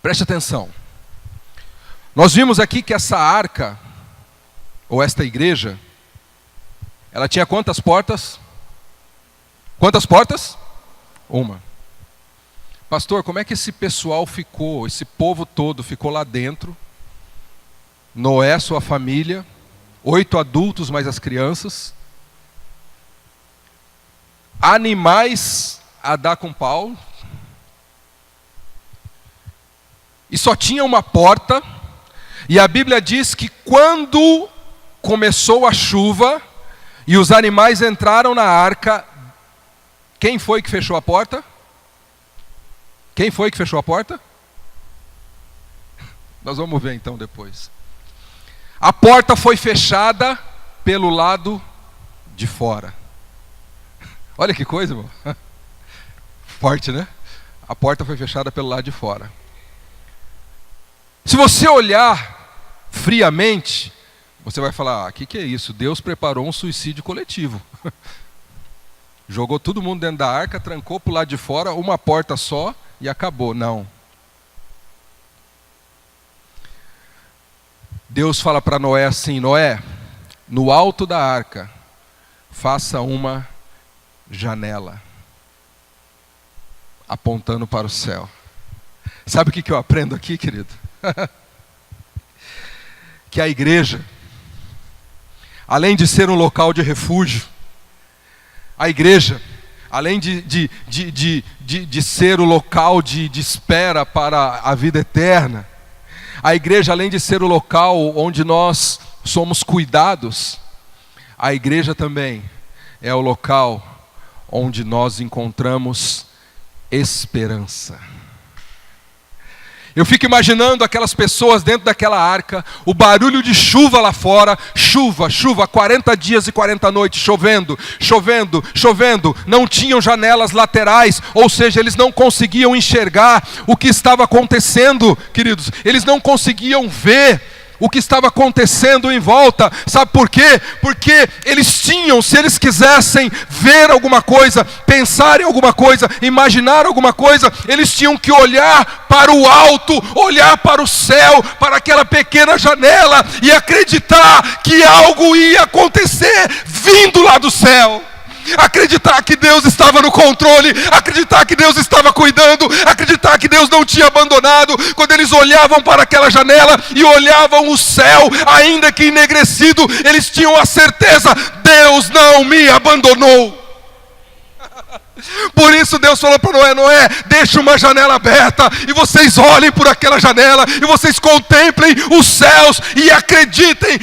[SPEAKER 1] Preste atenção. Nós vimos aqui que essa arca, ou esta igreja, ela tinha quantas portas? Quantas portas? Uma. Pastor, como é que esse pessoal ficou, esse povo todo ficou lá dentro? Noé, sua família, 8 adultos mais as crianças, animais a dar com pau, e só tinha uma porta. E a Bíblia diz que quando começou a chuva e os animais entraram na arca, quem foi que fechou a porta? Quem foi que fechou a porta? Nós vamos ver então depois. A porta foi fechada pelo lado de fora. Olha que coisa, irmão. Forte, né? A porta foi fechada pelo lado de fora. Se você olhar friamente, você vai falar: o que é isso? Deus preparou um suicídio coletivo. Jogou todo mundo dentro da arca, trancou para o lado de fora, uma porta só e acabou. Não. Deus fala para Noé assim: Noé, no alto da arca, faça uma janela, apontando para o céu. Sabe o que eu aprendo aqui, querido? Que a igreja, além de ser um local de refúgio, a igreja, além de ser o local de espera para a vida eterna, a igreja, além de ser o local onde nós somos cuidados, a igreja também é o local onde nós encontramos esperança. Eu fico imaginando aquelas pessoas dentro daquela arca, o barulho de chuva lá fora, chuva, 40 dias e 40 noites, chovendo, não tinham janelas laterais, ou seja, eles não conseguiam enxergar o que estava acontecendo, queridos, eles não conseguiam ver o que estava acontecendo em volta. Sabe por quê? Porque eles tinham, se eles quisessem ver alguma coisa, pensar em alguma coisa, imaginar alguma coisa, eles tinham que olhar para o alto, olhar para o céu, para aquela pequena janela e acreditar que algo ia acontecer vindo lá do céu. Acreditar que Deus estava no controle, acreditar que Deus estava cuidando, acreditar que Deus não tinha abandonado. Quando eles olhavam para aquela janela e olhavam o céu, ainda que enegrecido, eles tinham a certeza: Deus não me abandonou. Por isso Deus falou para Noé: Noé, deixa uma janela aberta, e vocês olhem por aquela janela, e vocês contemplem os céus, e acreditem,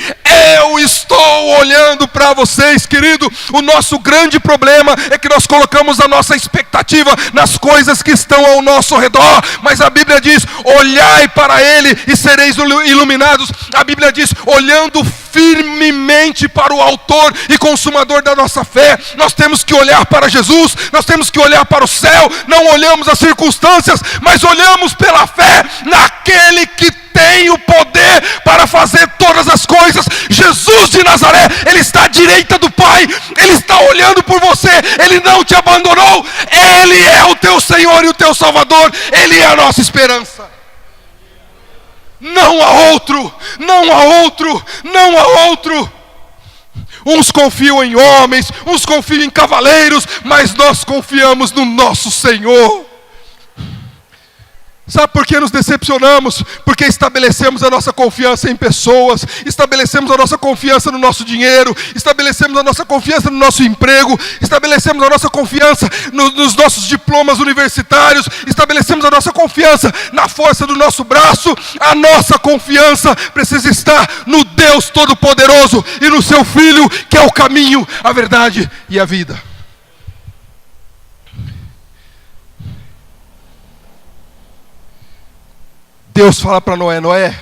[SPEAKER 1] eu estou olhando para vocês, querido. O nosso grande problema é que nós colocamos a nossa expectativa nas coisas que estão ao nosso redor, mas a Bíblia diz: olhai para Ele e sereis iluminados. A Bíblia diz: olhando firmemente para o autor e consumador da nossa fé. Nós temos que olhar para Jesus, nós temos que olhar para o céu. Não olhamos as circunstâncias, mas olhamos pela fé naquele que tem o poder para fazer todas as coisas. Jesus de Nazaré, Ele está à direita do Pai, Ele está olhando por você, Ele não te abandonou, Ele é o teu Senhor e o teu Salvador, Ele é a nossa esperança. Não há outro, não há outro, não há outro. Uns confiam em homens, uns confiam em cavaleiros, mas nós confiamos no nosso Senhor. Sabe por que nos decepcionamos? Porque estabelecemos a nossa confiança em pessoas, estabelecemos a nossa confiança no nosso dinheiro, estabelecemos a nossa confiança no nosso emprego, estabelecemos a nossa confiança nos nossos diplomas universitários, estabelecemos a nossa confiança na força do nosso braço. A nossa confiança precisa estar no Deus Todo-Poderoso e no seu Filho, que é o caminho, a verdade e a vida. Deus fala para Noé: Noé,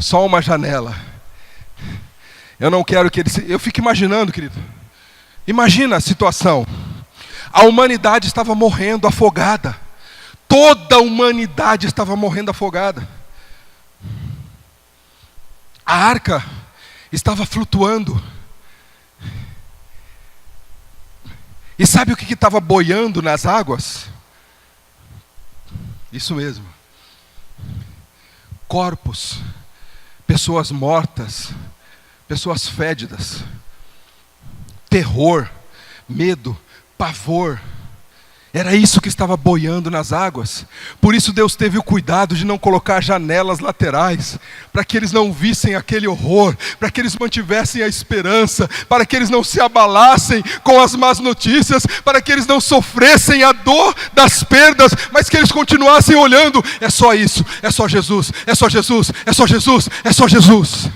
[SPEAKER 1] só uma janela. Eu não quero que ele Eu fico imaginando, querido. Imagina a situação. A humanidade estava morrendo afogada. Toda a humanidade estava morrendo afogada. A arca estava flutuando. E sabe o que estava boiando nas águas? Isso mesmo. Corpos, pessoas mortas, pessoas fédidas, terror, medo, pavor. Era isso que estava boiando nas águas. Por isso Deus teve o cuidado de não colocar janelas laterais, para que eles não vissem aquele horror, para que eles mantivessem a esperança, para que eles não se abalassem com as más notícias, para que eles não sofressem a dor das perdas, mas que eles continuassem olhando: é só isso, é só Jesus, é só Jesus, é só Jesus, é só Jesus.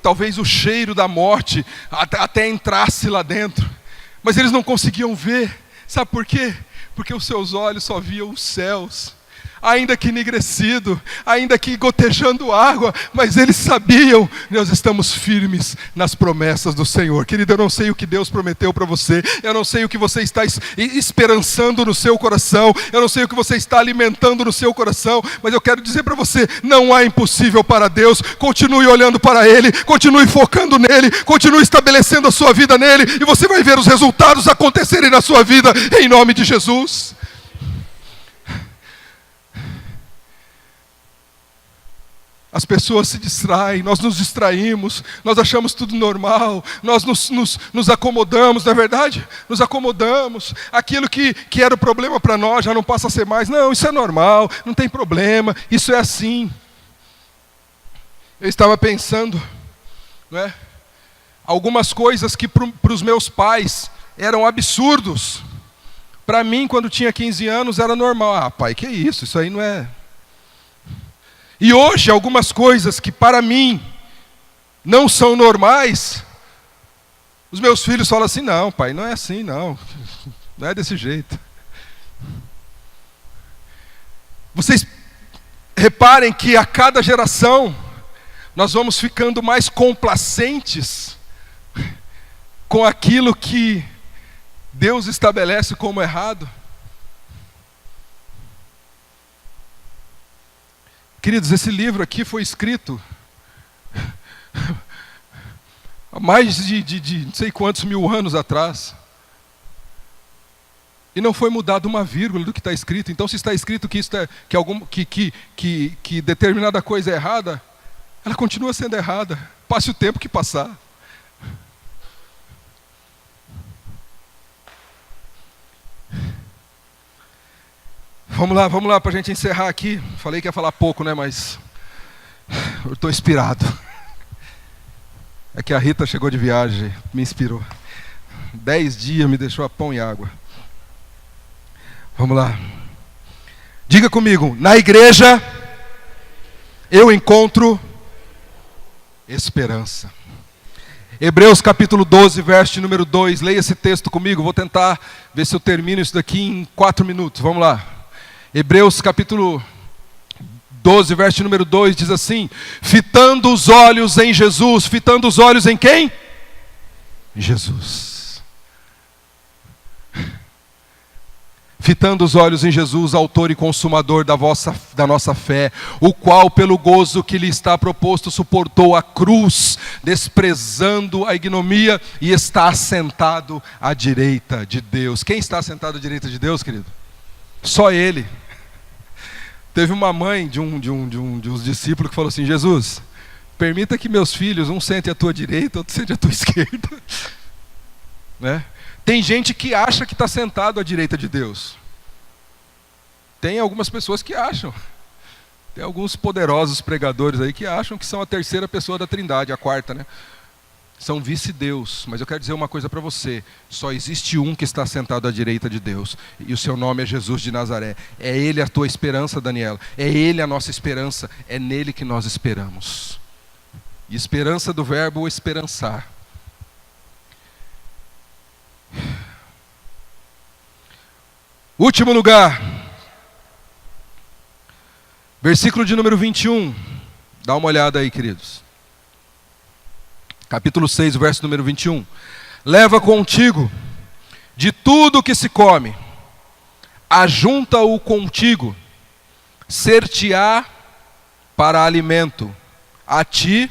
[SPEAKER 1] Talvez o cheiro da morte até entrasse lá dentro, mas eles não conseguiam ver. Sabe por quê? Porque os seus olhos só viam os céus, ainda que enegrecido, ainda que gotejando água, mas eles sabiam: nós estamos firmes nas promessas do Senhor. Querido, eu não sei o que Deus prometeu para você, eu não sei o que você está esperançando no seu coração, eu não sei o que você está alimentando no seu coração, mas eu quero dizer para você: não há impossível para Deus. Continue olhando para Ele, continue focando nele, continue estabelecendo a sua vida nele, e você vai ver os resultados acontecerem na sua vida, em nome de Jesus. As pessoas se distraem, nós nos distraímos, nós achamos tudo normal, nós nos acomodamos, não é verdade? Nos acomodamos, aquilo que era o problema para nós já não passa a ser mais. Não, isso é normal, não tem problema, isso é assim. Eu estava pensando, não é? Algumas coisas que para os meus pais eram absurdos. Para mim, quando tinha 15 anos, era normal. Ah, pai, que isso? Isso aí não é... E hoje, algumas coisas que para mim não são normais, os meus filhos falam assim, não, pai, não é assim, não. Não é desse jeito. Vocês reparem que a cada geração, nós vamos ficando mais complacentes com aquilo que Deus estabelece como errado. Queridos, esse livro aqui foi escrito há mais de não sei quantos mil anos atrás. E não foi mudado uma vírgula do que está escrito. Então, se está escrito que, que determinada coisa é errada, ela continua sendo errada. Passe o tempo que passar. Vamos lá, para a gente encerrar aqui. Falei que ia falar pouco, né? Mas eu estou inspirado. É que a Rita chegou de viagem, me inspirou. 10 dias me deixou a pão e água. Vamos lá. Diga comigo, na igreja eu encontro esperança. Hebreus capítulo 12, verso número 2. Leia esse texto comigo. Vou tentar ver se eu termino isso daqui em 4 minutos. Vamos lá. Hebreus capítulo 12, verso número 2 diz assim: fitando os olhos em Jesus. Fitando os olhos em quem? Em Jesus. Fitando os olhos em Jesus, autor e consumador da nossa fé, o qual pelo gozo que lhe está proposto suportou a cruz, desprezando a ignomia, e está assentado à direita de Deus. Quem está assentado à direita de Deus, querido? Só Ele. Teve uma mãe de uns discípulos que falou assim: Jesus, permita que meus filhos, um sente à tua direita, outro sente à tua esquerda. Né? Tem gente que acha que está sentado à direita de Deus. Tem algumas pessoas que acham. Tem alguns poderosos pregadores aí que acham que são a terceira pessoa da Trindade, a quarta, né? São vice-deus. Mas eu quero dizer uma coisa para você: só existe um que está sentado à direita de Deus, e o seu nome é Jesus de Nazaré. É Ele a tua esperança, Daniela. É Ele a nossa esperança. É nele que nós esperamos. E esperança do verbo esperançar. Último lugar, versículo de número 21. Dá uma olhada aí, queridos. Capítulo 6, verso número 21. Leva contigo de tudo que se come, ajunta-o contigo, ser-te-á para alimento, a ti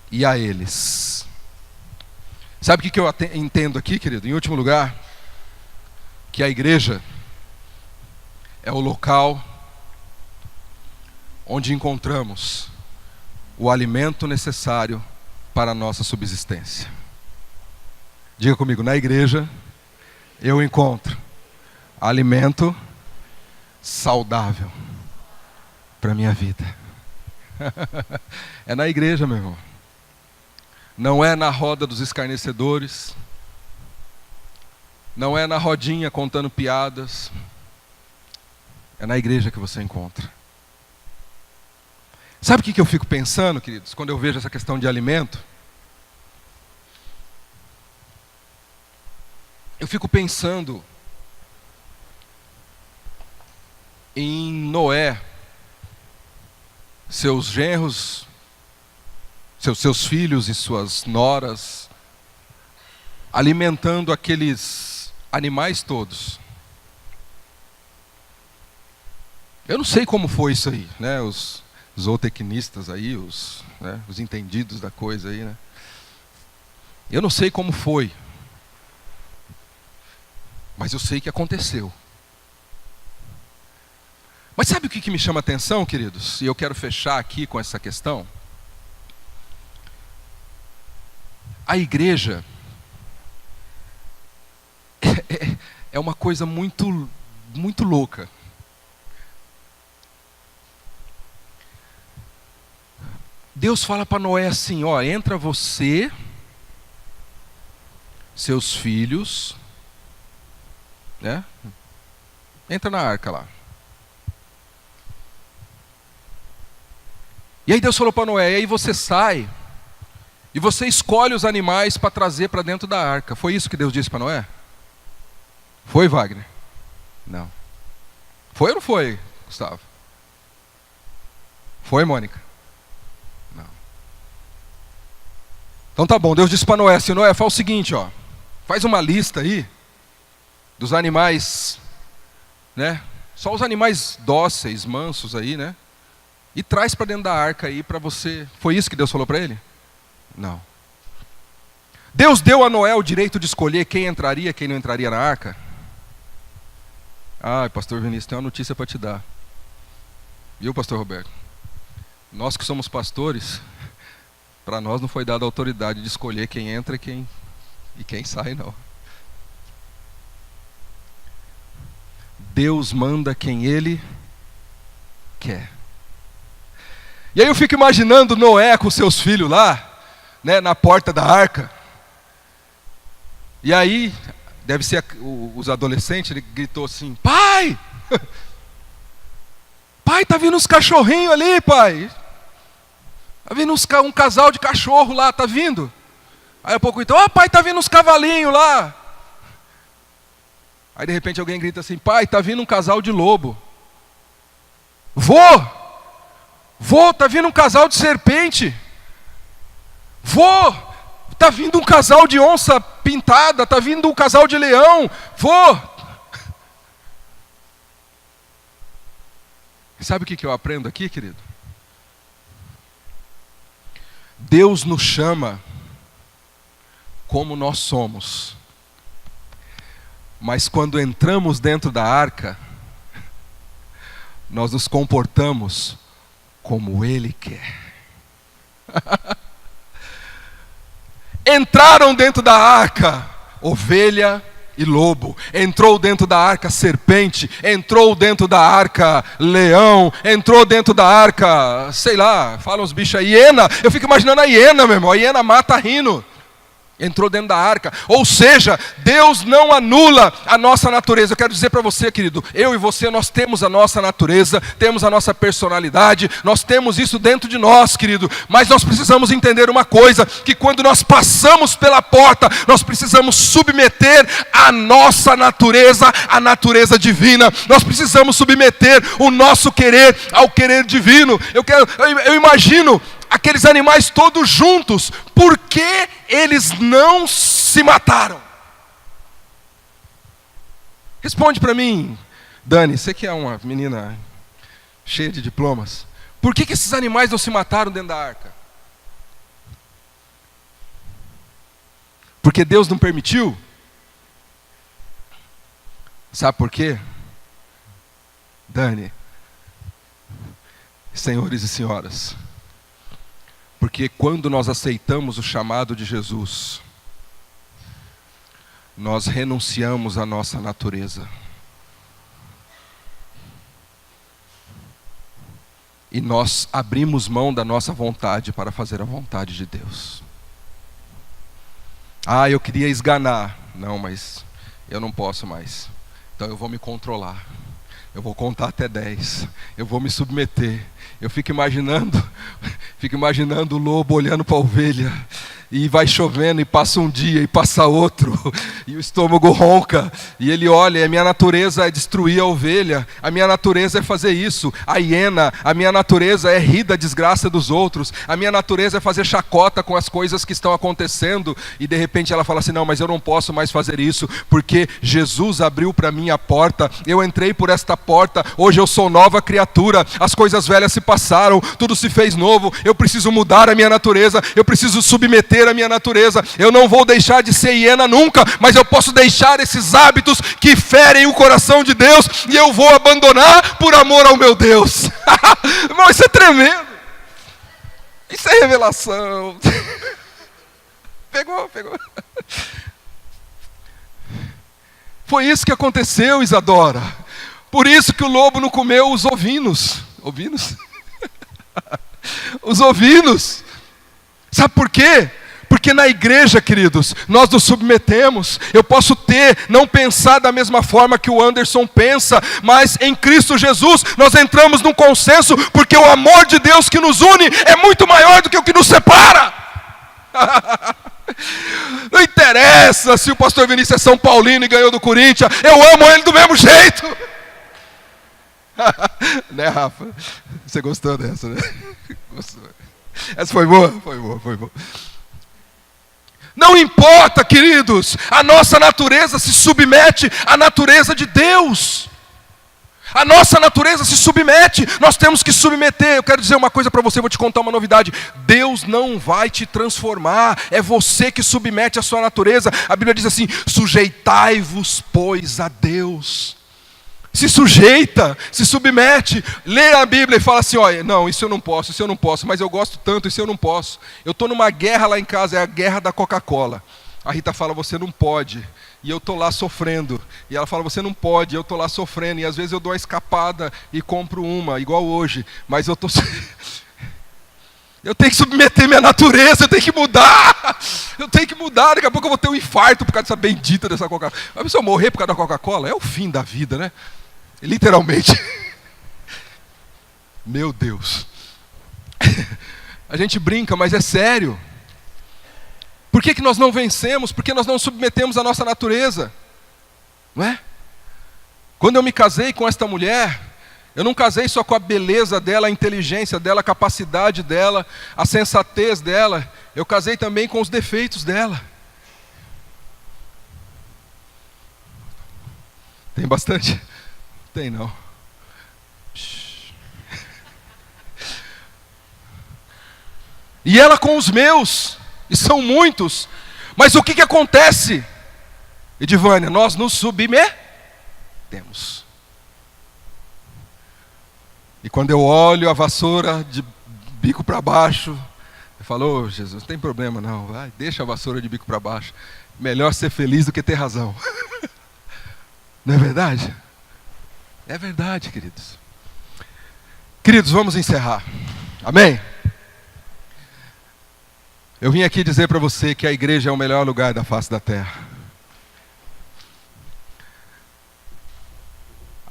[SPEAKER 1] e a eles. Sabe o que eu entendo aqui, querido? Em último lugar, que a igreja é o local onde encontramos o alimento necessário para a nossa subsistência. Diga comigo, na igreja eu encontro alimento saudável para a minha vida. É na igreja, meu irmão. Não é na roda dos escarnecedores. Não é na rodinha contando piadas. É na igreja que você encontra. Sabe o que eu fico pensando, queridos, quando eu vejo essa questão de alimento? Eu fico pensando em Noé, seus genros, seus filhos e suas noras, alimentando aqueles animais todos. Eu não sei como foi isso aí, né? Os zootecnistas aí, os entendidos da coisa aí, né? Eu não sei como foi, mas eu sei que aconteceu. Mas sabe o que me chama a atenção, queridos? E eu quero fechar aqui com essa questão. A igreja é uma coisa muito, muito louca. Deus fala para Noé assim, ó, entra você, seus filhos, né? Entra na arca lá. E aí Deus falou para Noé, e aí você sai, e você escolhe os animais para trazer para dentro da arca. Foi isso que Deus disse para Noé? Foi, Wagner? Não. Foi ou não foi, Gustavo? Foi, Mônica? Não. Então tá bom, Deus disse para Noé assim, Noé, faz o seguinte, ó, faz uma lista aí dos animais, né? Só os animais dóceis, mansos aí, né? E traz para dentro da arca aí para você. Foi isso que Deus falou para ele? Não. Deus deu a Noé o direito de escolher quem entraria e quem não entraria na arca? Ah, pastor Vinícius, tem uma notícia para te dar. Viu, pastor Roberto? Nós que somos pastores, para nós não foi dada a autoridade de escolher quem entra e quem sai, não. Deus manda quem Ele quer. E aí eu fico imaginando Noé com seus filhos lá, né, na porta da arca. E aí, deve ser os adolescentes, ele gritou assim, pai! Pai, tá vindo uns cachorrinhos ali, pai. Tá vindo um casal de cachorro lá, tá vindo? Aí a pouco então, pai, tá vindo uns cavalinhos lá. Aí de repente alguém grita assim, pai, tá vindo um casal de lobo. Vô, tá vindo um casal de serpente. Vô, tá vindo um casal de onça pintada, tá vindo um casal de leão. Vô. Sabe o que eu aprendo aqui, querido? Deus nos chama como nós somos. Mas quando entramos dentro da arca, nós nos comportamos como Ele quer. Entraram dentro da arca ovelha e lobo, entrou dentro da arca serpente, entrou dentro da arca leão, entrou dentro da arca, sei lá, falam os bichos, a hiena. Eu fico imaginando a hiena, meu irmão, a hiena mata rindo. Entrou dentro da arca. Ou seja, Deus não anula a nossa natureza. Eu quero dizer para você, querido, eu e você, nós temos a nossa natureza, temos a nossa personalidade, nós temos isso dentro de nós, querido. Mas nós precisamos entender uma coisa, que quando nós passamos pela porta, nós precisamos submeter a nossa natureza à natureza divina. Nós precisamos submeter o nosso querer ao querer divino. Eu imagino aqueles animais todos juntos, por que eles não se mataram? Responde para mim, Dani, você que é uma menina cheia de diplomas. Por que esses animais não se mataram dentro da arca? Porque Deus não permitiu? Sabe por quê? Dani, senhores e senhoras, porque quando nós aceitamos o chamado de Jesus, nós renunciamos à nossa natureza. E nós abrimos mão da nossa vontade para fazer a vontade de Deus. Ah, eu queria esganar. Não, mas eu não posso mais. Então eu vou me controlar. Eu vou contar até 10. Eu vou me submeter. Eu fico imaginando o lobo olhando para a ovelha. E vai chovendo, e passa um dia, e passa outro, e o estômago ronca, e ele olha, a minha natureza é destruir a ovelha, a minha natureza é fazer isso, a hiena, a minha natureza é rir da desgraça dos outros, a minha natureza é fazer chacota com as coisas que estão acontecendo, e de repente ela fala assim, não, mas eu não posso mais fazer isso, porque Jesus abriu para mim a porta, eu entrei por esta porta, hoje eu sou nova criatura, as coisas velhas se passaram, tudo se fez novo, eu preciso mudar a minha natureza, eu preciso submeter a minha natureza, eu não vou deixar de ser hiena nunca, mas eu posso deixar esses hábitos que ferem o coração de Deus, e eu vou abandonar por amor ao meu Deus. Irmão, isso é tremendo, isso é revelação. Pegou. Foi isso que aconteceu, Isadora, por isso que o lobo não comeu os ovinos. Os ovinos. Sabe por quê? Porque na igreja, queridos, nós nos submetemos. Eu posso não pensar da mesma forma que o Anderson pensa, mas em Cristo Jesus nós entramos num consenso, porque o amor de Deus que nos une é muito maior do que o que nos separa. Não interessa se o pastor Vinícius é São Paulino e ganhou do Corinthians, eu amo ele do mesmo jeito. Né, Rafa? Você gostou dessa, né? Gostou. Essa foi boa? Foi boa. Não importa, queridos, a nossa natureza se submete à natureza de Deus. A nossa natureza se submete, nós temos que submeter. Eu quero dizer uma coisa para você, vou te contar uma novidade. Deus não vai te transformar, é você que submete a sua natureza. A Bíblia diz assim: sujeitai-vos, pois, a Deus. Se sujeita, se submete, lê a Bíblia e fala assim: olha, não, isso eu não posso, mas eu gosto tanto, isso eu não posso. Eu estou numa guerra lá em casa, é a guerra da Coca-Cola. A Rita fala: você não pode, e eu estou lá sofrendo. E ela fala: você não pode, e eu estou lá sofrendo. E às vezes eu dou uma escapada e compro uma, igual hoje, mas eu estou... Eu tenho que submeter minha natureza, eu tenho que mudar. Daqui a pouco eu vou ter um infarto por causa dessa bendita dessa Coca-Cola. Mas se eu morrer por causa da Coca-Cola, é o fim da vida, né? Literalmente. Meu Deus. A gente brinca, mas é sério. Por que nós não vencemos? Porque nós não submetemos a nossa natureza. Não é? Quando eu me casei com esta mulher, eu não casei só com a beleza dela, a inteligência dela, a capacidade dela, a sensatez dela. Eu casei também com os defeitos dela. Tem bastante? Tem não. E ela com os meus, e são muitos. Mas o que acontece? Edivânia, nós nos submetemos. E quando eu olho a vassoura de bico para baixo, eu falo: oh, Jesus, não tem problema não, vai, deixa a vassoura de bico para baixo. Melhor ser feliz do que ter razão. Não é verdade? É verdade, queridos. Queridos, vamos encerrar. Amém? Eu vim aqui dizer para você que a igreja é o melhor lugar da face da terra.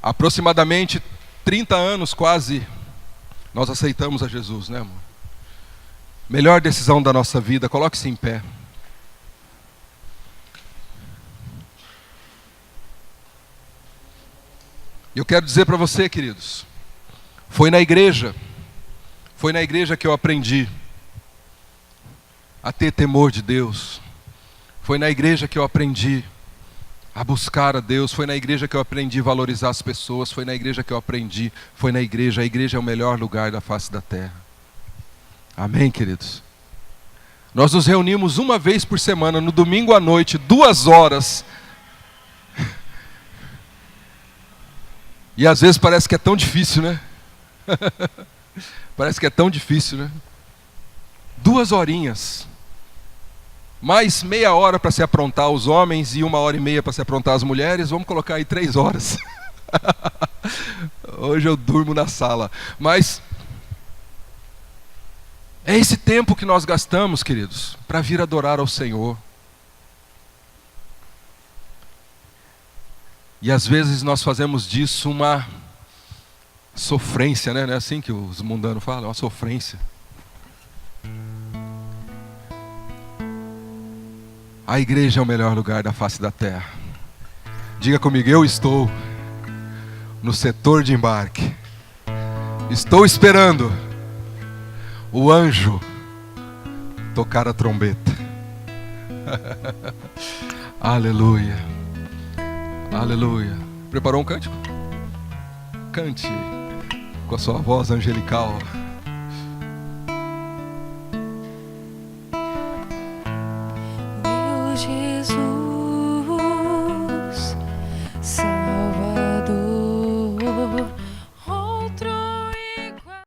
[SPEAKER 1] Aproximadamente 30 anos quase, nós aceitamos a Jesus, né, amor? Melhor decisão da nossa vida. Coloque-se em pé. Eu quero dizer para você, queridos, foi na igreja que eu aprendi a ter temor de Deus. Foi na igreja que eu aprendi a buscar a Deus. Foi na igreja que eu aprendi a valorizar as pessoas. Foi na igreja que eu aprendi. Foi na igreja. A igreja é o melhor lugar da face da terra. Amém, queridos? Nós nos reunimos uma vez por semana, no domingo à noite, 2 horas. E às vezes parece que é tão difícil, né? Parece que é tão difícil, né? 2 horinhas. Mais meia hora para se aprontar os homens e 1h30 para se aprontar as mulheres. Vamos colocar aí 3 horas. Hoje eu durmo na sala. Mas é esse tempo que nós gastamos, queridos, para vir adorar ao Senhor. E às vezes nós fazemos disso uma sofrência, né? Não é assim que os mundanos falam? É uma sofrência. A igreja é o melhor lugar da face da terra. Diga comigo: eu estou no setor de embarque. Estou esperando o anjo tocar a trombeta. Aleluia. Aleluia. Preparou um cântico? Cante com a sua voz angelical.